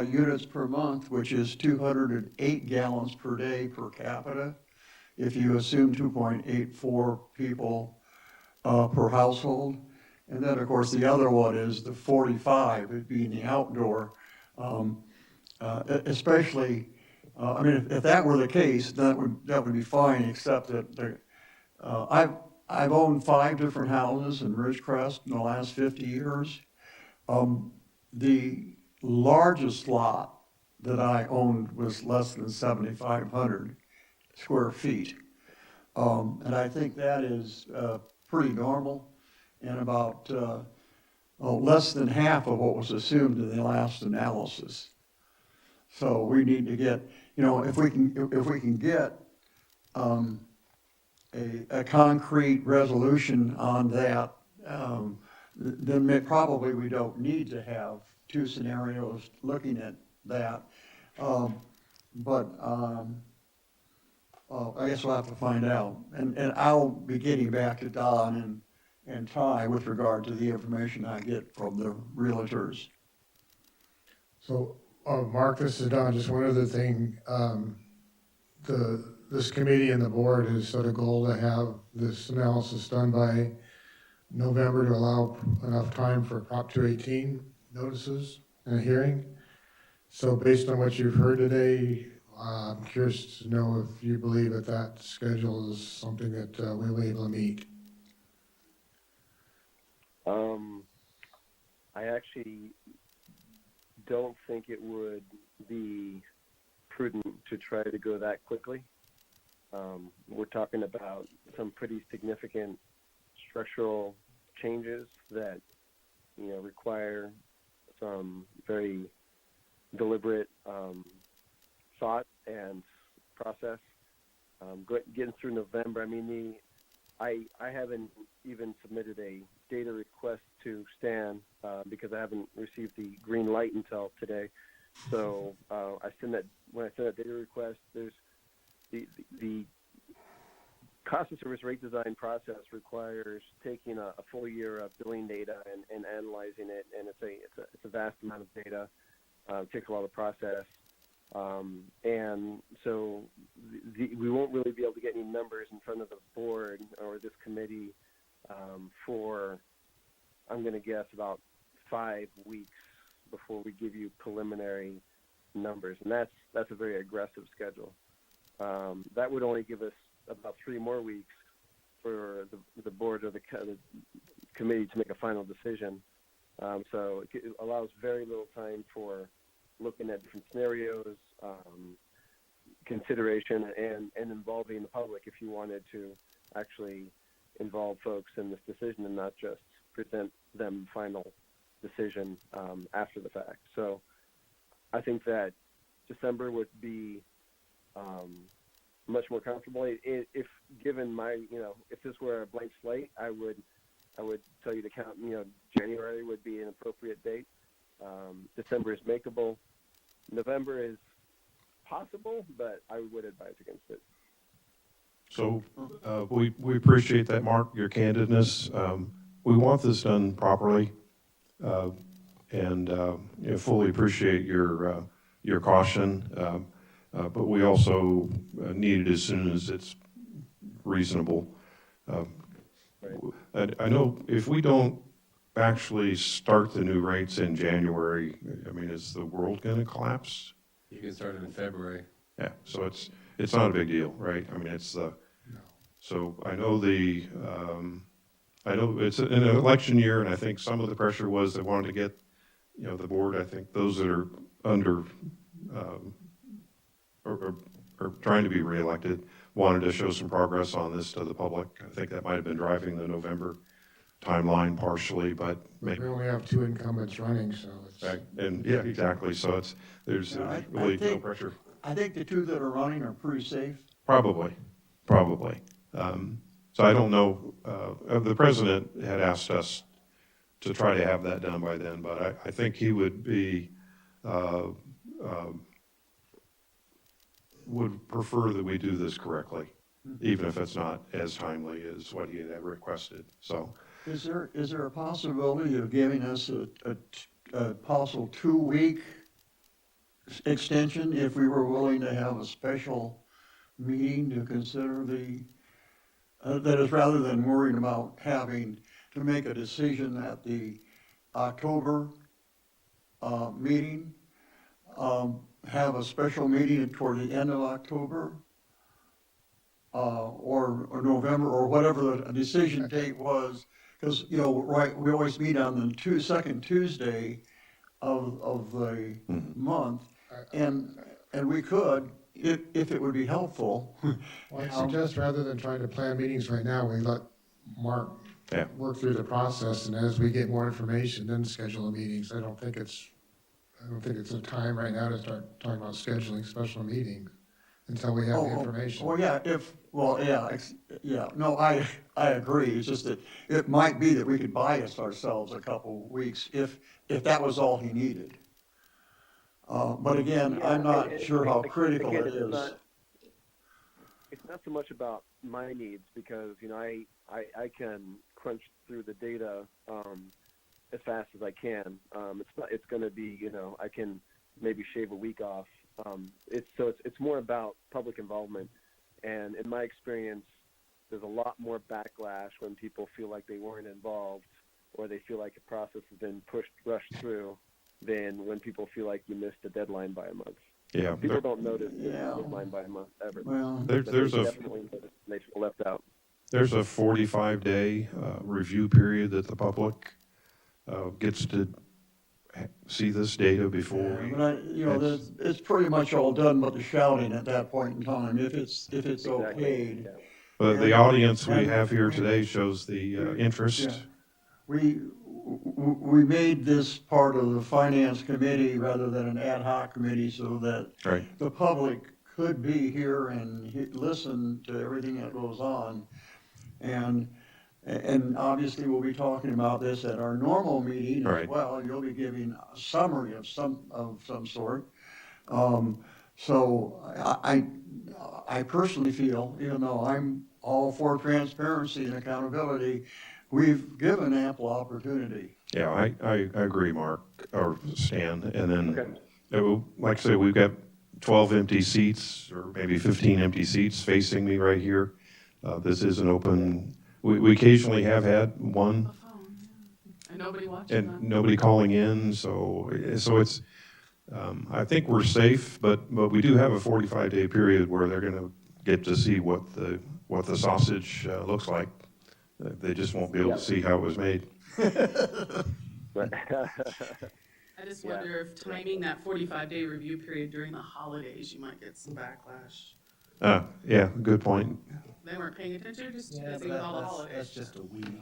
Speaker 5: units per month, which is 208 gallons per day per capita. If you assume 2.84 people per household. And then, of course, the other one is the 45, it being the outdoor. Especially, I mean, if that were the case, that would be fine, except that I've owned 5 different houses in Ridgecrest in the last 50 years. The largest lot that I owned was less than 7,500 square feet. And I think that is pretty normal and about less than half of what was assumed in the last analysis. So we need to get, if we can get a concrete resolution on that, probably we don't need to have two scenarios looking at that. But I guess we'll have to find out. And I'll be getting back to Don and Ty with regard to the information I get from the realtors.
Speaker 4: So, Mark, this is Don, just one other thing. This committee and the board has set a goal to have this analysis done by November to allow enough time for Prop 218 notices and a hearing. So based on what you've heard today, I'm curious to know if you believe that that schedule is something that we'll be able to meet.
Speaker 2: I actually don't think it would be prudent to try to go that quickly. We're talking about some pretty significant structural changes that, require some very deliberate thought and process. Getting through November, I haven't even submitted a data request to Stan because I haven't received the green light until today. So when I send that data request, there's the cost of service rate design process requires taking a full year of billing data and analyzing it, and it's a vast amount of data. It takes a while to process, and so we won't really be able to get any numbers in front of the board or this committee for, I'm going to guess, about 5 weeks before we give you preliminary numbers, and that's a very aggressive schedule. That would only give us about 3 more weeks for the board or the committee to make a final decision. So it allows very little time for looking at different scenarios, consideration, and involving the public if you wanted to actually involve folks in this decision and not just present them final decision after the fact. So I think that December would be much more comfortable. If given my, if this were a blank slate, I would tell you to count, January would be an appropriate date. December is makeable. November is possible, but I would advise against it.
Speaker 1: So we appreciate that, Mark, your candidness. We want this done properly, and fully appreciate your caution. But we also need it as soon as it's reasonable. I know if we don't actually start the new rates in January, is the world going to collapse?
Speaker 6: You can start it in February.
Speaker 1: Yeah, so it's not a big deal, right? So I know I know it's an election year, and I think some of the pressure was they wanted to get, the board, I think those that are under, or trying to be reelected, wanted to show some progress on this to the public. I think that might have been driving the November timeline partially, but maybe.
Speaker 4: We only have 2 incumbents running, so it's.
Speaker 1: Right. And yeah, exactly. So there's really no pressure.
Speaker 5: I think the 2 that are running are pretty safe.
Speaker 1: Probably. So I don't know, the president had asked us to try to have that done by then, but I think he would be, would prefer that we do this correctly, even if it's not as timely as what he had requested, so.
Speaker 5: Is there a possibility of giving us a possible 2-week extension if we were willing to have a special meeting to consider that is, rather than worrying about having to make a decision at the October meeting, have a special meeting toward the end of October or November, or whatever the decision date was, because right, we always meet on the second Tuesday of the month, and we could, if it would be helpful.
Speaker 4: Well, I suggest rather than trying to plan meetings right now, we let Mark work through the process, and as we get more information, then schedule the meetings. I don't think it's a time right now to start talking about scheduling special meetings. until we have the
Speaker 5: Oh,
Speaker 4: information.
Speaker 5: well, yeah, no, I agree, it's just that it might be that we could bias ourselves a couple weeks if that was all he needed. But again,
Speaker 2: Yeah,
Speaker 5: I'm not
Speaker 2: and
Speaker 5: sure how critical
Speaker 2: again,
Speaker 5: it is.
Speaker 2: it's not so much about my needs because I can crunch through the data as fast as I can. It's going to be I can maybe shave a week off. It's more about public involvement, and in my experience, there's a lot more backlash when people feel like they weren't involved or they feel like a process has been rushed through than when people feel like you missed a deadline by a month.
Speaker 1: Yeah,
Speaker 2: People don't notice the
Speaker 5: Yeah.
Speaker 2: deadline by a month ever.
Speaker 5: Well,
Speaker 2: But
Speaker 1: there's
Speaker 2: they
Speaker 1: a
Speaker 2: definitely notice they feel left out.
Speaker 1: there's a 45-day review period that the public gets to see this data before we.
Speaker 5: but it's pretty much all done but the shouting at that point in time, if it's
Speaker 2: Exactly.
Speaker 5: okayed.
Speaker 2: Yeah.
Speaker 1: The audience we have here today shows the interest.
Speaker 5: Yeah. We made this part of the finance committee rather than an ad hoc committee so that
Speaker 1: Right.
Speaker 5: the public could be here and listen to everything that goes on. And obviously we'll be talking about this at our normal meeting as
Speaker 1: Right.
Speaker 5: well. You'll be giving a summary of some sort. So I personally feel, even though I'm all for transparency and accountability, we've given ample opportunity.
Speaker 1: Yeah, I agree, Mark, or Stan. And then,
Speaker 2: Okay.
Speaker 1: like I say, we've got 12 empty seats, or maybe 15 empty seats facing me right here. This is an open, we occasionally have had one,
Speaker 7: A phone, yeah. And nobody watching
Speaker 1: and
Speaker 7: that.
Speaker 1: nobody calling in, so it's, I think we're safe, but we do have a 45-day period where they're gonna get to see what the sausage looks like. They just won't be able to see how it was made.
Speaker 2: But
Speaker 7: I just
Speaker 2: Yeah.
Speaker 7: wonder if timing that 45-day review period during the holidays, you might get some backlash.
Speaker 1: Yeah, good point.
Speaker 7: They weren't paying attention, just too
Speaker 3: Yeah,
Speaker 7: busy
Speaker 3: but
Speaker 7: with all the
Speaker 3: that's
Speaker 7: holidays.
Speaker 3: just a week.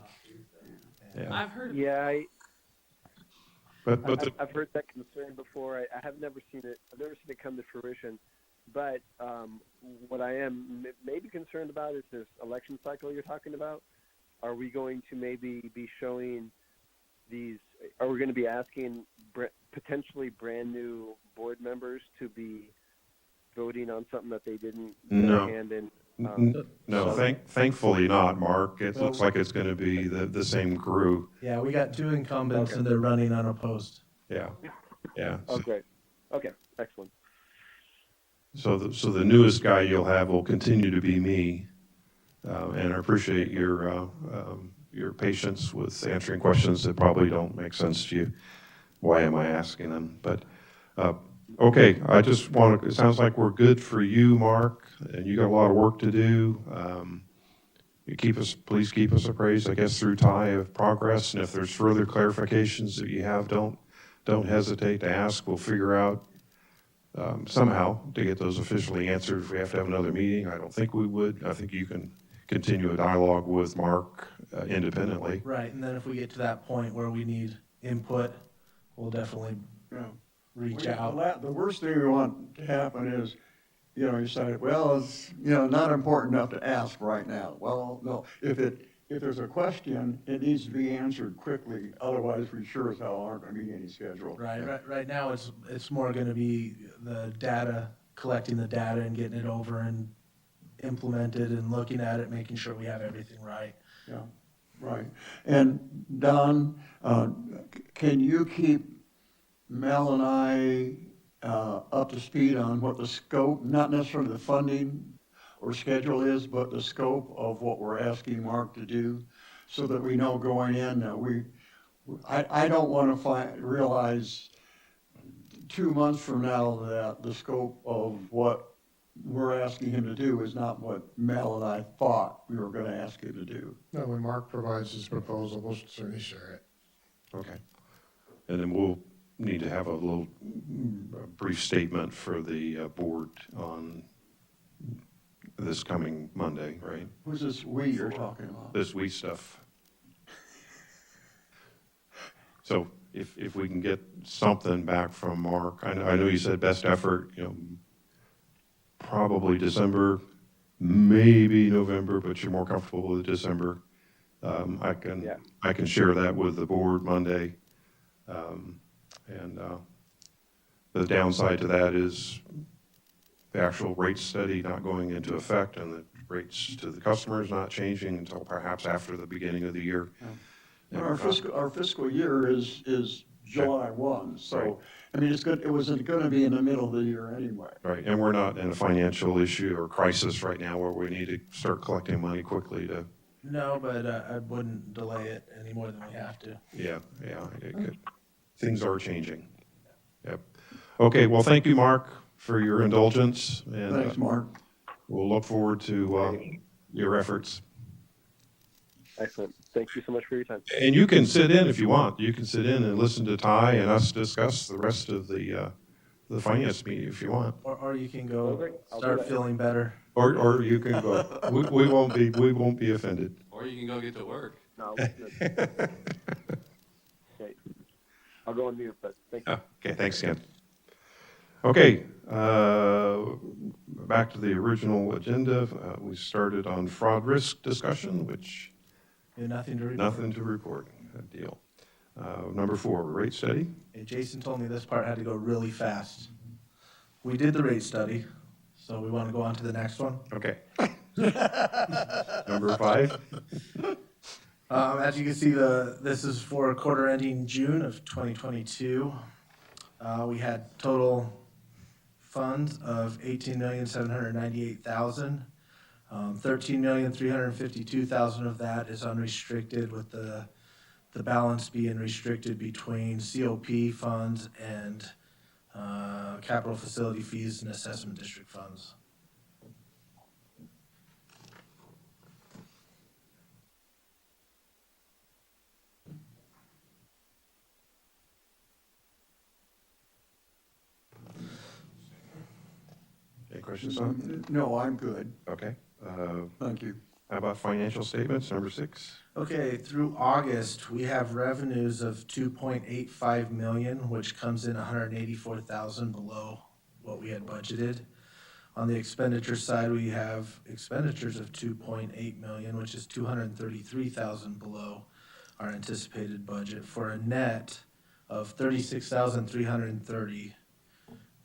Speaker 1: Yeah.
Speaker 7: I've heard.
Speaker 2: yeah,
Speaker 1: But
Speaker 2: I've heard that concern before. I have never seen it. I've never seen it come to fruition. But what I am maybe concerned about is this election cycle you're talking about. Are we going to maybe be showing these? Are we going to be asking potentially brand new board members to be voting on something that they didn't
Speaker 1: No.
Speaker 2: hand in?
Speaker 1: no, thankfully not, Mark. It looks like it's gonna be the same crew.
Speaker 3: Yeah, we got two incumbents
Speaker 2: Okay.
Speaker 3: and they're running unopposed.
Speaker 1: Yeah, yeah.
Speaker 2: Oh, great. Okay, excellent.
Speaker 1: So the newest guy you'll have will continue to be me. And I appreciate your patience with answering questions that probably don't make sense to you. Why am I asking them? But, okay, I just want to, it sounds like we're good for you, Mark, and you got a lot of work to do. Please keep us appraised, I guess, through Ty of progress, and if there's further clarifications that you have, don't hesitate to ask. We'll figure out somehow to get those officially answered. If we have to have another meeting, I don't think we would. I think you can continue a dialogue with Mark independently.
Speaker 3: Right, and then if we get to that point where we need input, we'll definitely
Speaker 5: Yeah.
Speaker 3: reach
Speaker 5: Well,
Speaker 3: out.
Speaker 5: the worst thing we want to happen is, you say, well, it's, not important enough to ask right now. Well, no, if there's a question, it needs to be answered quickly, otherwise we sure as hell aren't gonna be any schedule.
Speaker 3: Right now, it's more gonna be the data, collecting the data and getting it over and implemented and looking at it, making sure we have everything right.
Speaker 5: Yeah, right. And Don, can you keep Mel and I up to speed on what the scope, not necessarily the funding or schedule is, but the scope of what we're asking Mark to do, so that we know going in that I don't want to realize 2 months from now that the scope of what we're asking him to do is not what Mel and I thought we were going to ask him to do.
Speaker 4: No, when Mark provides his proposal, we'll certainly share it.
Speaker 1: Okay. And then we'll need to have a little brief statement for the board on this coming Monday, right?
Speaker 5: Who's this we you're talking about?
Speaker 1: This week stuff. So if we can get something back from Mark, I know you said best effort, probably December, maybe November, but you're more comfortable with December. I
Speaker 2: Yeah.
Speaker 1: can share that with the board Monday. And the downside to that is the actual rate study not going into effect and the rates to the customers not changing until perhaps after the beginning of the year.
Speaker 5: And our fiscal year is July 1,
Speaker 1: Right.
Speaker 5: so, I mean, it was gonna be in the middle of the year anyway.
Speaker 1: Right, and we're not in a financial issue or crisis right now where we need to start collecting money quickly to,
Speaker 3: No, but I wouldn't delay it any more than we have to.
Speaker 1: yeah, things are changing. Yep. Okay, well, thank you, Mark, for your indulgence. And
Speaker 5: Thanks, Mark.
Speaker 1: we'll look forward to your efforts.
Speaker 2: Excellent. Thank you so much for your time.
Speaker 1: And you can sit in if you want. You can sit in and listen to Ty and us discuss the rest of the finance meeting if you want.
Speaker 3: Or you can
Speaker 2: Okay,
Speaker 3: go
Speaker 2: I'll do
Speaker 3: start
Speaker 2: that.
Speaker 3: feeling better.
Speaker 1: Or you can go. We won't be offended.
Speaker 6: Or you can go get to work.
Speaker 2: No, okay. I'll go on mute, but thank you.
Speaker 1: Okay, thanks, Ken. Okay, back to the original agenda. We started on fraud risk discussion, which
Speaker 3: You have nothing to report.
Speaker 1: nothing to report. Good deal. Number 4, rate study.
Speaker 3: Hey, Jason told me this part had to go really fast. We did the rate study, so we want to go on to the next one.
Speaker 1: Okay. Number 5.
Speaker 3: As you can see, this is for a quarter ending June of 2022. We had total funds of $18,798,000. 13,352,000 of that is unrestricted, with the balance being restricted between COP funds and capital facility fees and assessment district funds.
Speaker 1: Any questions on?
Speaker 5: No, I'm good.
Speaker 1: Okay.
Speaker 5: Thank you.
Speaker 1: How about financial statements, number 6?
Speaker 3: Okay, through August, we have revenues of 2.85 million, which comes in 184,000 below what we had budgeted. On the expenditure side, we have expenditures of 2.8 million, which is 233,000 below our anticipated budget, for a net of 36,330,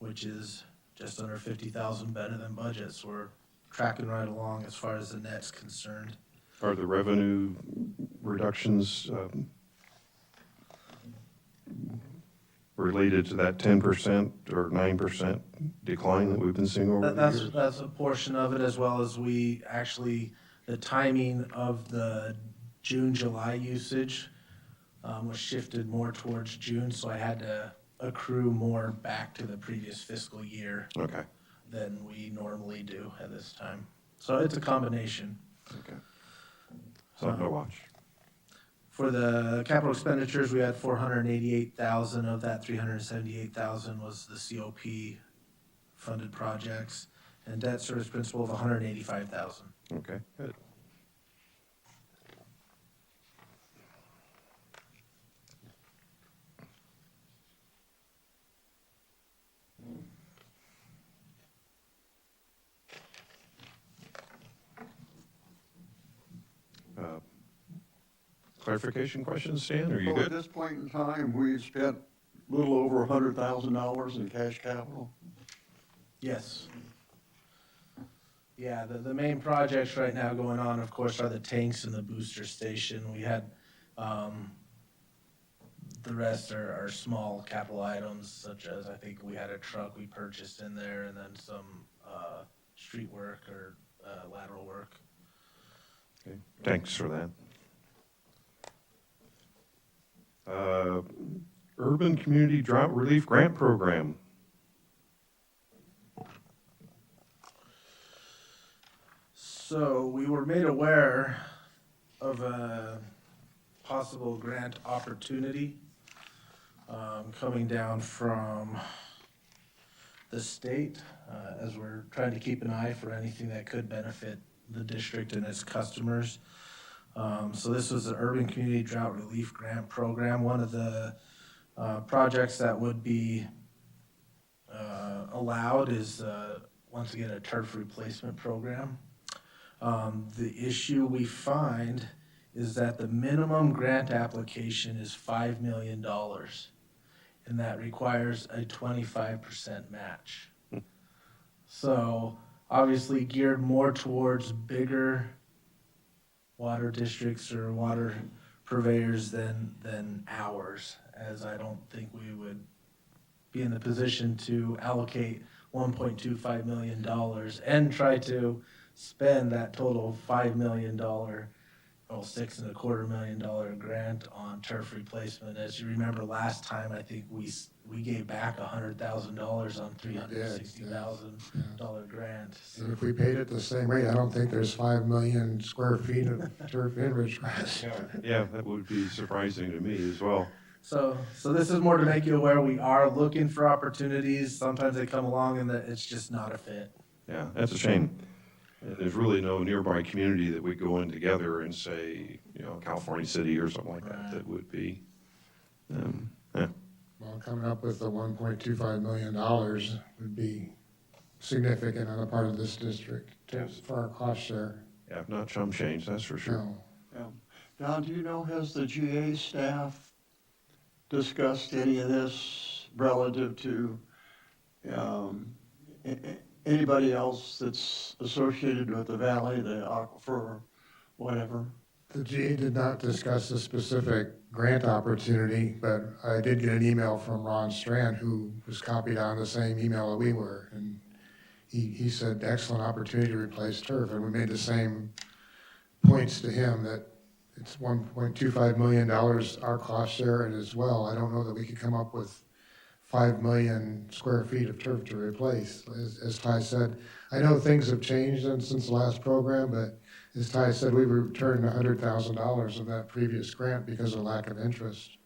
Speaker 3: which is just under 50,000 better than budget. So we're tracking right along as far as the net's concerned.
Speaker 1: Are the revenue reductions related to that 10% or 9% decline that we've been seeing over the years?
Speaker 3: That's a portion of it, as well as the timing of the June, July usage was shifted more towards June, so I had to accrue more back to the previous fiscal year
Speaker 1: Okay,
Speaker 3: than we normally do at this time. So it's a combination.
Speaker 1: okay. Something to watch.
Speaker 3: For the capital expenditures, we had 488,000. Of that, 378,000 was the COP funded projects, and debt service principal of 185,000.
Speaker 1: Okay, good. Clarification questions, Stan, are you
Speaker 5: Well, at
Speaker 1: good?
Speaker 5: this point in time, we spent a little over $100,000 in cash capital.
Speaker 3: Yes. Yeah, the main projects right now going on, of course, are the tanks and the booster station. We had, the rest are small capital items, such as, I think we had a truck we purchased in there, and then some street work or lateral work.
Speaker 1: Okay, thanks for that. Urban Community Drought Relief Grant Program.
Speaker 3: So we were made aware of a possible grant opportunity coming down from the state, as we're trying to keep an eye for anything that could benefit the district and its customers. So this was the Urban Community Drought Relief Grant Program. One of the projects that would be allowed is once again, a turf replacement program. The issue we find is that the minimum grant application is $5 million, and that requires a 25% match. So obviously geared more towards bigger water districts or water purveyors than ours, as I don't think we would be in the position to allocate $1.25 million and try to spend that total $5 million, $6.25 million grant on turf replacement. As you remember last time, I think we gave back $100,000 on $360,000 grant. So
Speaker 4: And if we paid it the same rate, I don't think there's 5 million square feet of turf in Ridgecrest.
Speaker 1: Yeah, that would be surprising to me as well.
Speaker 3: So this is more to make you aware, we are looking for opportunities. Sometimes they come along and that it's just not a fit.
Speaker 1: Yeah, that's a shame. And there's really no nearby community that we go in together and say, California City or something like that, that would be, yeah.
Speaker 4: Well, coming up with the $1.25 million would be significant on the part of this district for our cost share.
Speaker 1: Yeah, not chump change, that's for sure.
Speaker 4: No.
Speaker 5: Yeah. Don, do you know, has the GA staff discussed any of this relative to anybody else that's associated with the valley, the aquifer, whatever?
Speaker 4: The GA did not discuss the specific grant opportunity, but I did get an email from Ron Strand, who was copied on the same email that we were. And he said, excellent opportunity to replace turf. And we made the same points to him that it's $1.25 million our cost share and as well. I don't know that we could come up with 5 million square feet of turf to replace. As Ty said, I know things have changed since the last program, but as Ty said, we returned $100,000 of that previous grant because of lack of interest.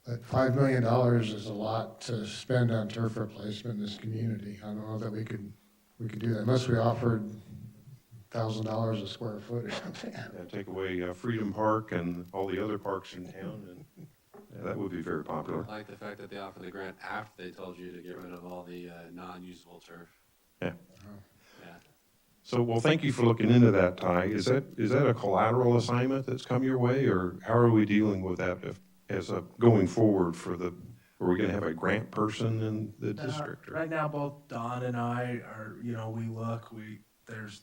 Speaker 4: But $5 million is a lot to spend on turf replacement in this community. I don't know that we could do that unless we offered $1,000 a square foot or something.
Speaker 1: Yeah, take away Freedom Park and all the other parks in town, and yeah, that would be very popular.
Speaker 6: I like the fact that they offer the grant after they told you to get rid of all the non-usable turf.
Speaker 1: Yeah.
Speaker 6: Yeah.
Speaker 1: So, well, thank you for looking into that, Ty. Is that a collateral assignment that's come your way, or how are we dealing with that going forward are we gonna have a grant person in the district? Or?
Speaker 3: Right now, both Don and I are, there's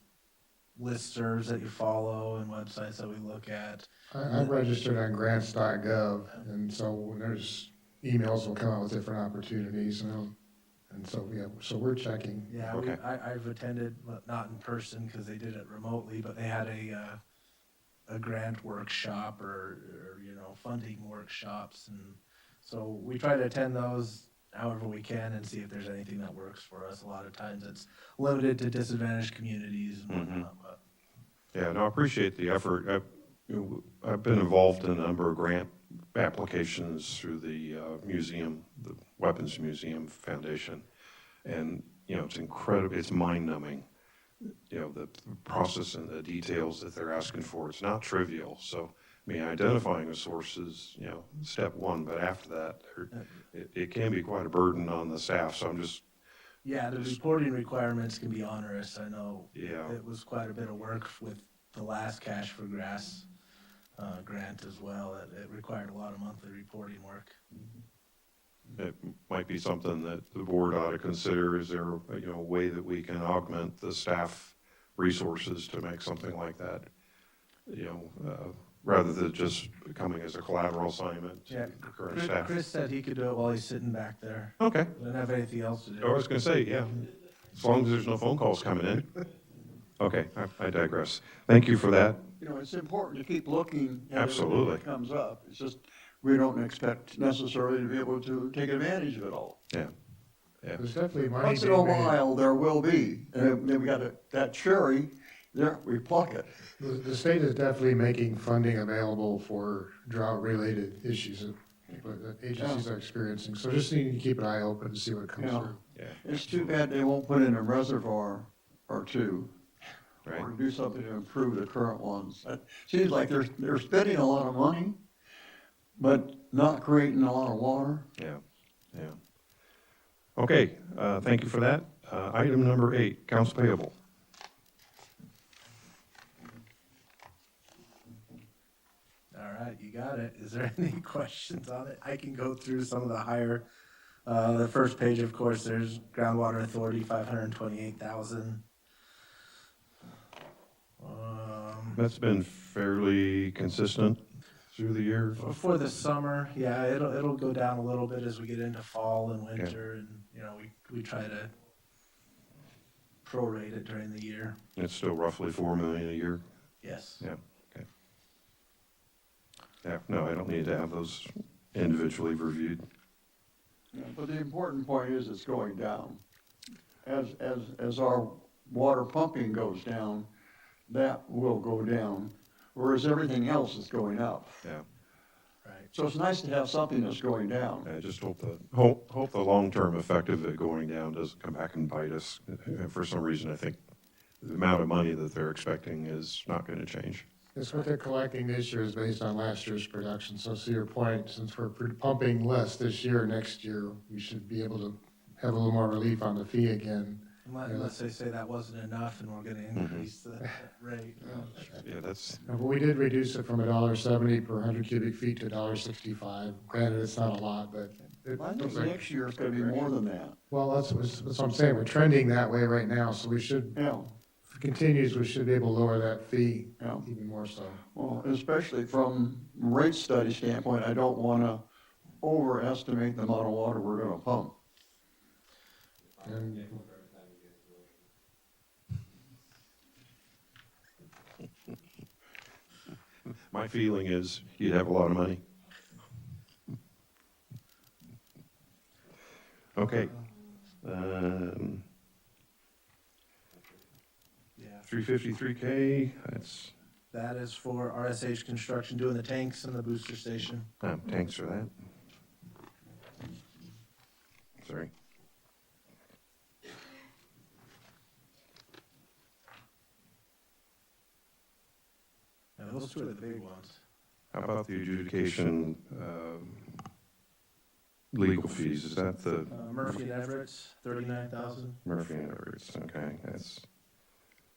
Speaker 3: listservs that you follow and websites that we look at.
Speaker 4: I'm registered on grants.gov, and so when there's emails will come out with different opportunities, and so, yeah, so we're checking.
Speaker 3: Yeah,
Speaker 1: Okay.
Speaker 3: I've attended, not in person because they did it remotely, but they had a grant workshop or funding workshops, and so we try to attend those however we can and see if there's anything that works for us. A lot of times it's limited to disadvantaged communities and whatnot, but.
Speaker 1: Yeah, no, I appreciate the effort. I've been involved in a number of grant applications through the museum, the Weapons Museum Foundation, and it's incredible. It's mind-numbing. The process and the details that they're asking for. It's not trivial. So, identifying a source is step one, but after that, it can be quite a burden on the staff. So I'm just.
Speaker 3: Yeah, the reporting requirements can be onerous. I know.
Speaker 1: Yeah.
Speaker 3: It was quite a bit of work with the last Cash for Grass grant as well. It required a lot of monthly reporting work.
Speaker 1: It might be something that the board ought to consider. Is there a way that we can augment the staff resources to make something like that, rather than just coming as a collateral assignment to the current staff?
Speaker 3: Chris said he could do it while he's sitting back there.
Speaker 1: Okay.
Speaker 3: Didn't have anything else to do.
Speaker 1: I was going to say, yeah, as long as there's no phone calls coming in. Okay, I digress. Thank you for that.
Speaker 5: It's important to keep looking at
Speaker 1: Absolutely.
Speaker 5: everything that comes up. It's just, we don't expect necessarily to be able to take advantage of it all.
Speaker 1: Yeah.
Speaker 4: There's definitely money
Speaker 5: Once in a
Speaker 4: being made.
Speaker 5: while, there will be, and then we got that cherry, there, we pluck it.
Speaker 4: The state is definitely making funding available for drought-related issues that agencies are experiencing. So just need to keep an eye open to see what comes
Speaker 5: Yeah.
Speaker 4: through.
Speaker 1: Yeah.
Speaker 5: It's too bad they won't put in a reservoir or two,
Speaker 1: Right.
Speaker 5: or do something to improve the current ones. It seems like they're spending a lot of money, but not creating a lot of water.
Speaker 1: Yeah. Okay, thank you for that. Item number 8, accounts payable.
Speaker 3: All right, you got it. Is there any questions on it? I can go through some of the higher, the first page, of course, there's groundwater authority, 528,000.
Speaker 1: That's been fairly consistent through the year.
Speaker 3: For the summer, yeah, it'll go down a little bit as we get into fall and winter, and, you know, we try to prorate it during the year.
Speaker 1: It's still roughly $4 million a year.
Speaker 3: Yes.
Speaker 1: Yeah, okay. Yeah, no, I don't need to have those individually reviewed.
Speaker 5: Yeah, but the important point is it's going down. As our water pumping goes down, that will go down, whereas everything else is going up.
Speaker 1: Yeah,
Speaker 3: Right.
Speaker 5: So it's nice to have something that's going down.
Speaker 1: I just hope the long-term effect of it going down doesn't come back and bite us. For some reason, I think the amount of money that they're expecting is not going to change.
Speaker 4: It's what they're collecting this year is based on last year's production. So to your point, since we're pumping less this year, next year, we should be able to have a little more relief on the fee again.
Speaker 3: Unless they say that wasn't enough and we're gonna increase the rate.
Speaker 1: Yeah, that's,
Speaker 4: But we did reduce it from $1.70 per 100 cubic feet to $1.65. Granted, it's not a lot, but it
Speaker 5: I think
Speaker 4: looks like,
Speaker 5: next year it's gonna be more than that.
Speaker 4: well, that's what I'm saying. We're trending that way right now, so we should,
Speaker 5: Yeah,
Speaker 4: if it continues, we should be able to lower that fee
Speaker 5: yeah.
Speaker 4: even more so.
Speaker 5: Well, especially from rate study standpoint, I don't wanna overestimate the amount of water we're gonna pump.
Speaker 4: And
Speaker 1: my feeling is you'd have a lot of money. Okay.
Speaker 3: Yeah,
Speaker 1: 353K, that's,
Speaker 3: that is for RSH Construction doing the tanks and the booster station.
Speaker 1: thanks for that. Sorry.
Speaker 3: Now, those two are the big ones.
Speaker 1: How about the adjudication, legal fees? Is that the
Speaker 3: Murphy and Everett's, 39,000.
Speaker 1: Murphy and Everett's? Okay, that's,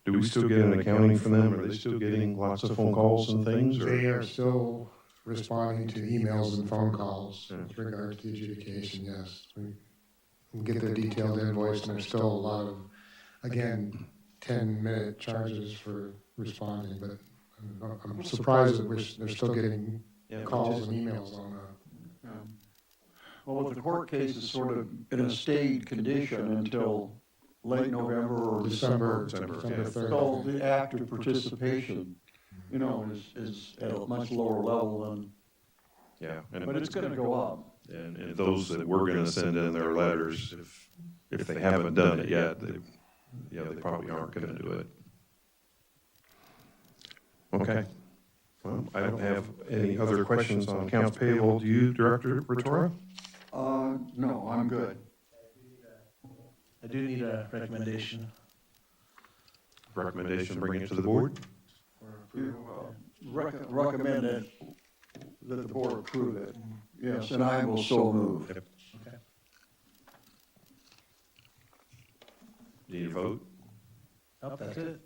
Speaker 1: do we still get an accounting from them? Are they still getting lots of phone calls and things?
Speaker 4: they
Speaker 1: Or?
Speaker 4: are still responding to emails and phone calls with regard to the adjudication, yes. We get their detailed invoice, and there's still a lot of, again, 10-minute charges for responding, but I'm surprised that they're still getting
Speaker 1: Yeah,
Speaker 4: calls and emails on that.
Speaker 5: Well, the court case is sort of in a stayed condition until late November or
Speaker 4: December
Speaker 1: December,
Speaker 4: 3rd.
Speaker 5: So the active participation, you know, is at a much lower level than,
Speaker 1: Yeah.
Speaker 5: but it's gonna go up.
Speaker 1: And those that were gonna send in their letters, if they haven't done it yet, they probably aren't gonna do it. Okay. Well, I don't have any other questions on accounts payable. Do you, Director Retora?
Speaker 5: No, I'm good.
Speaker 3: I do need a recommendation.
Speaker 1: Recommendation, bring it to the board?
Speaker 5: You, recommend that the board approve it. Yes, and I will so move.
Speaker 3: Okay.
Speaker 1: Need a vote?
Speaker 3: Oh, that's it.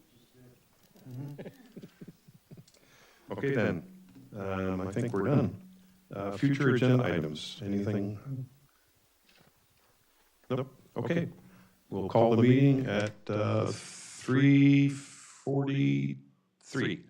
Speaker 1: Okay, then. I think we're done. Future agenda items, anything? Nope, okay. We'll call the meeting at 3:43.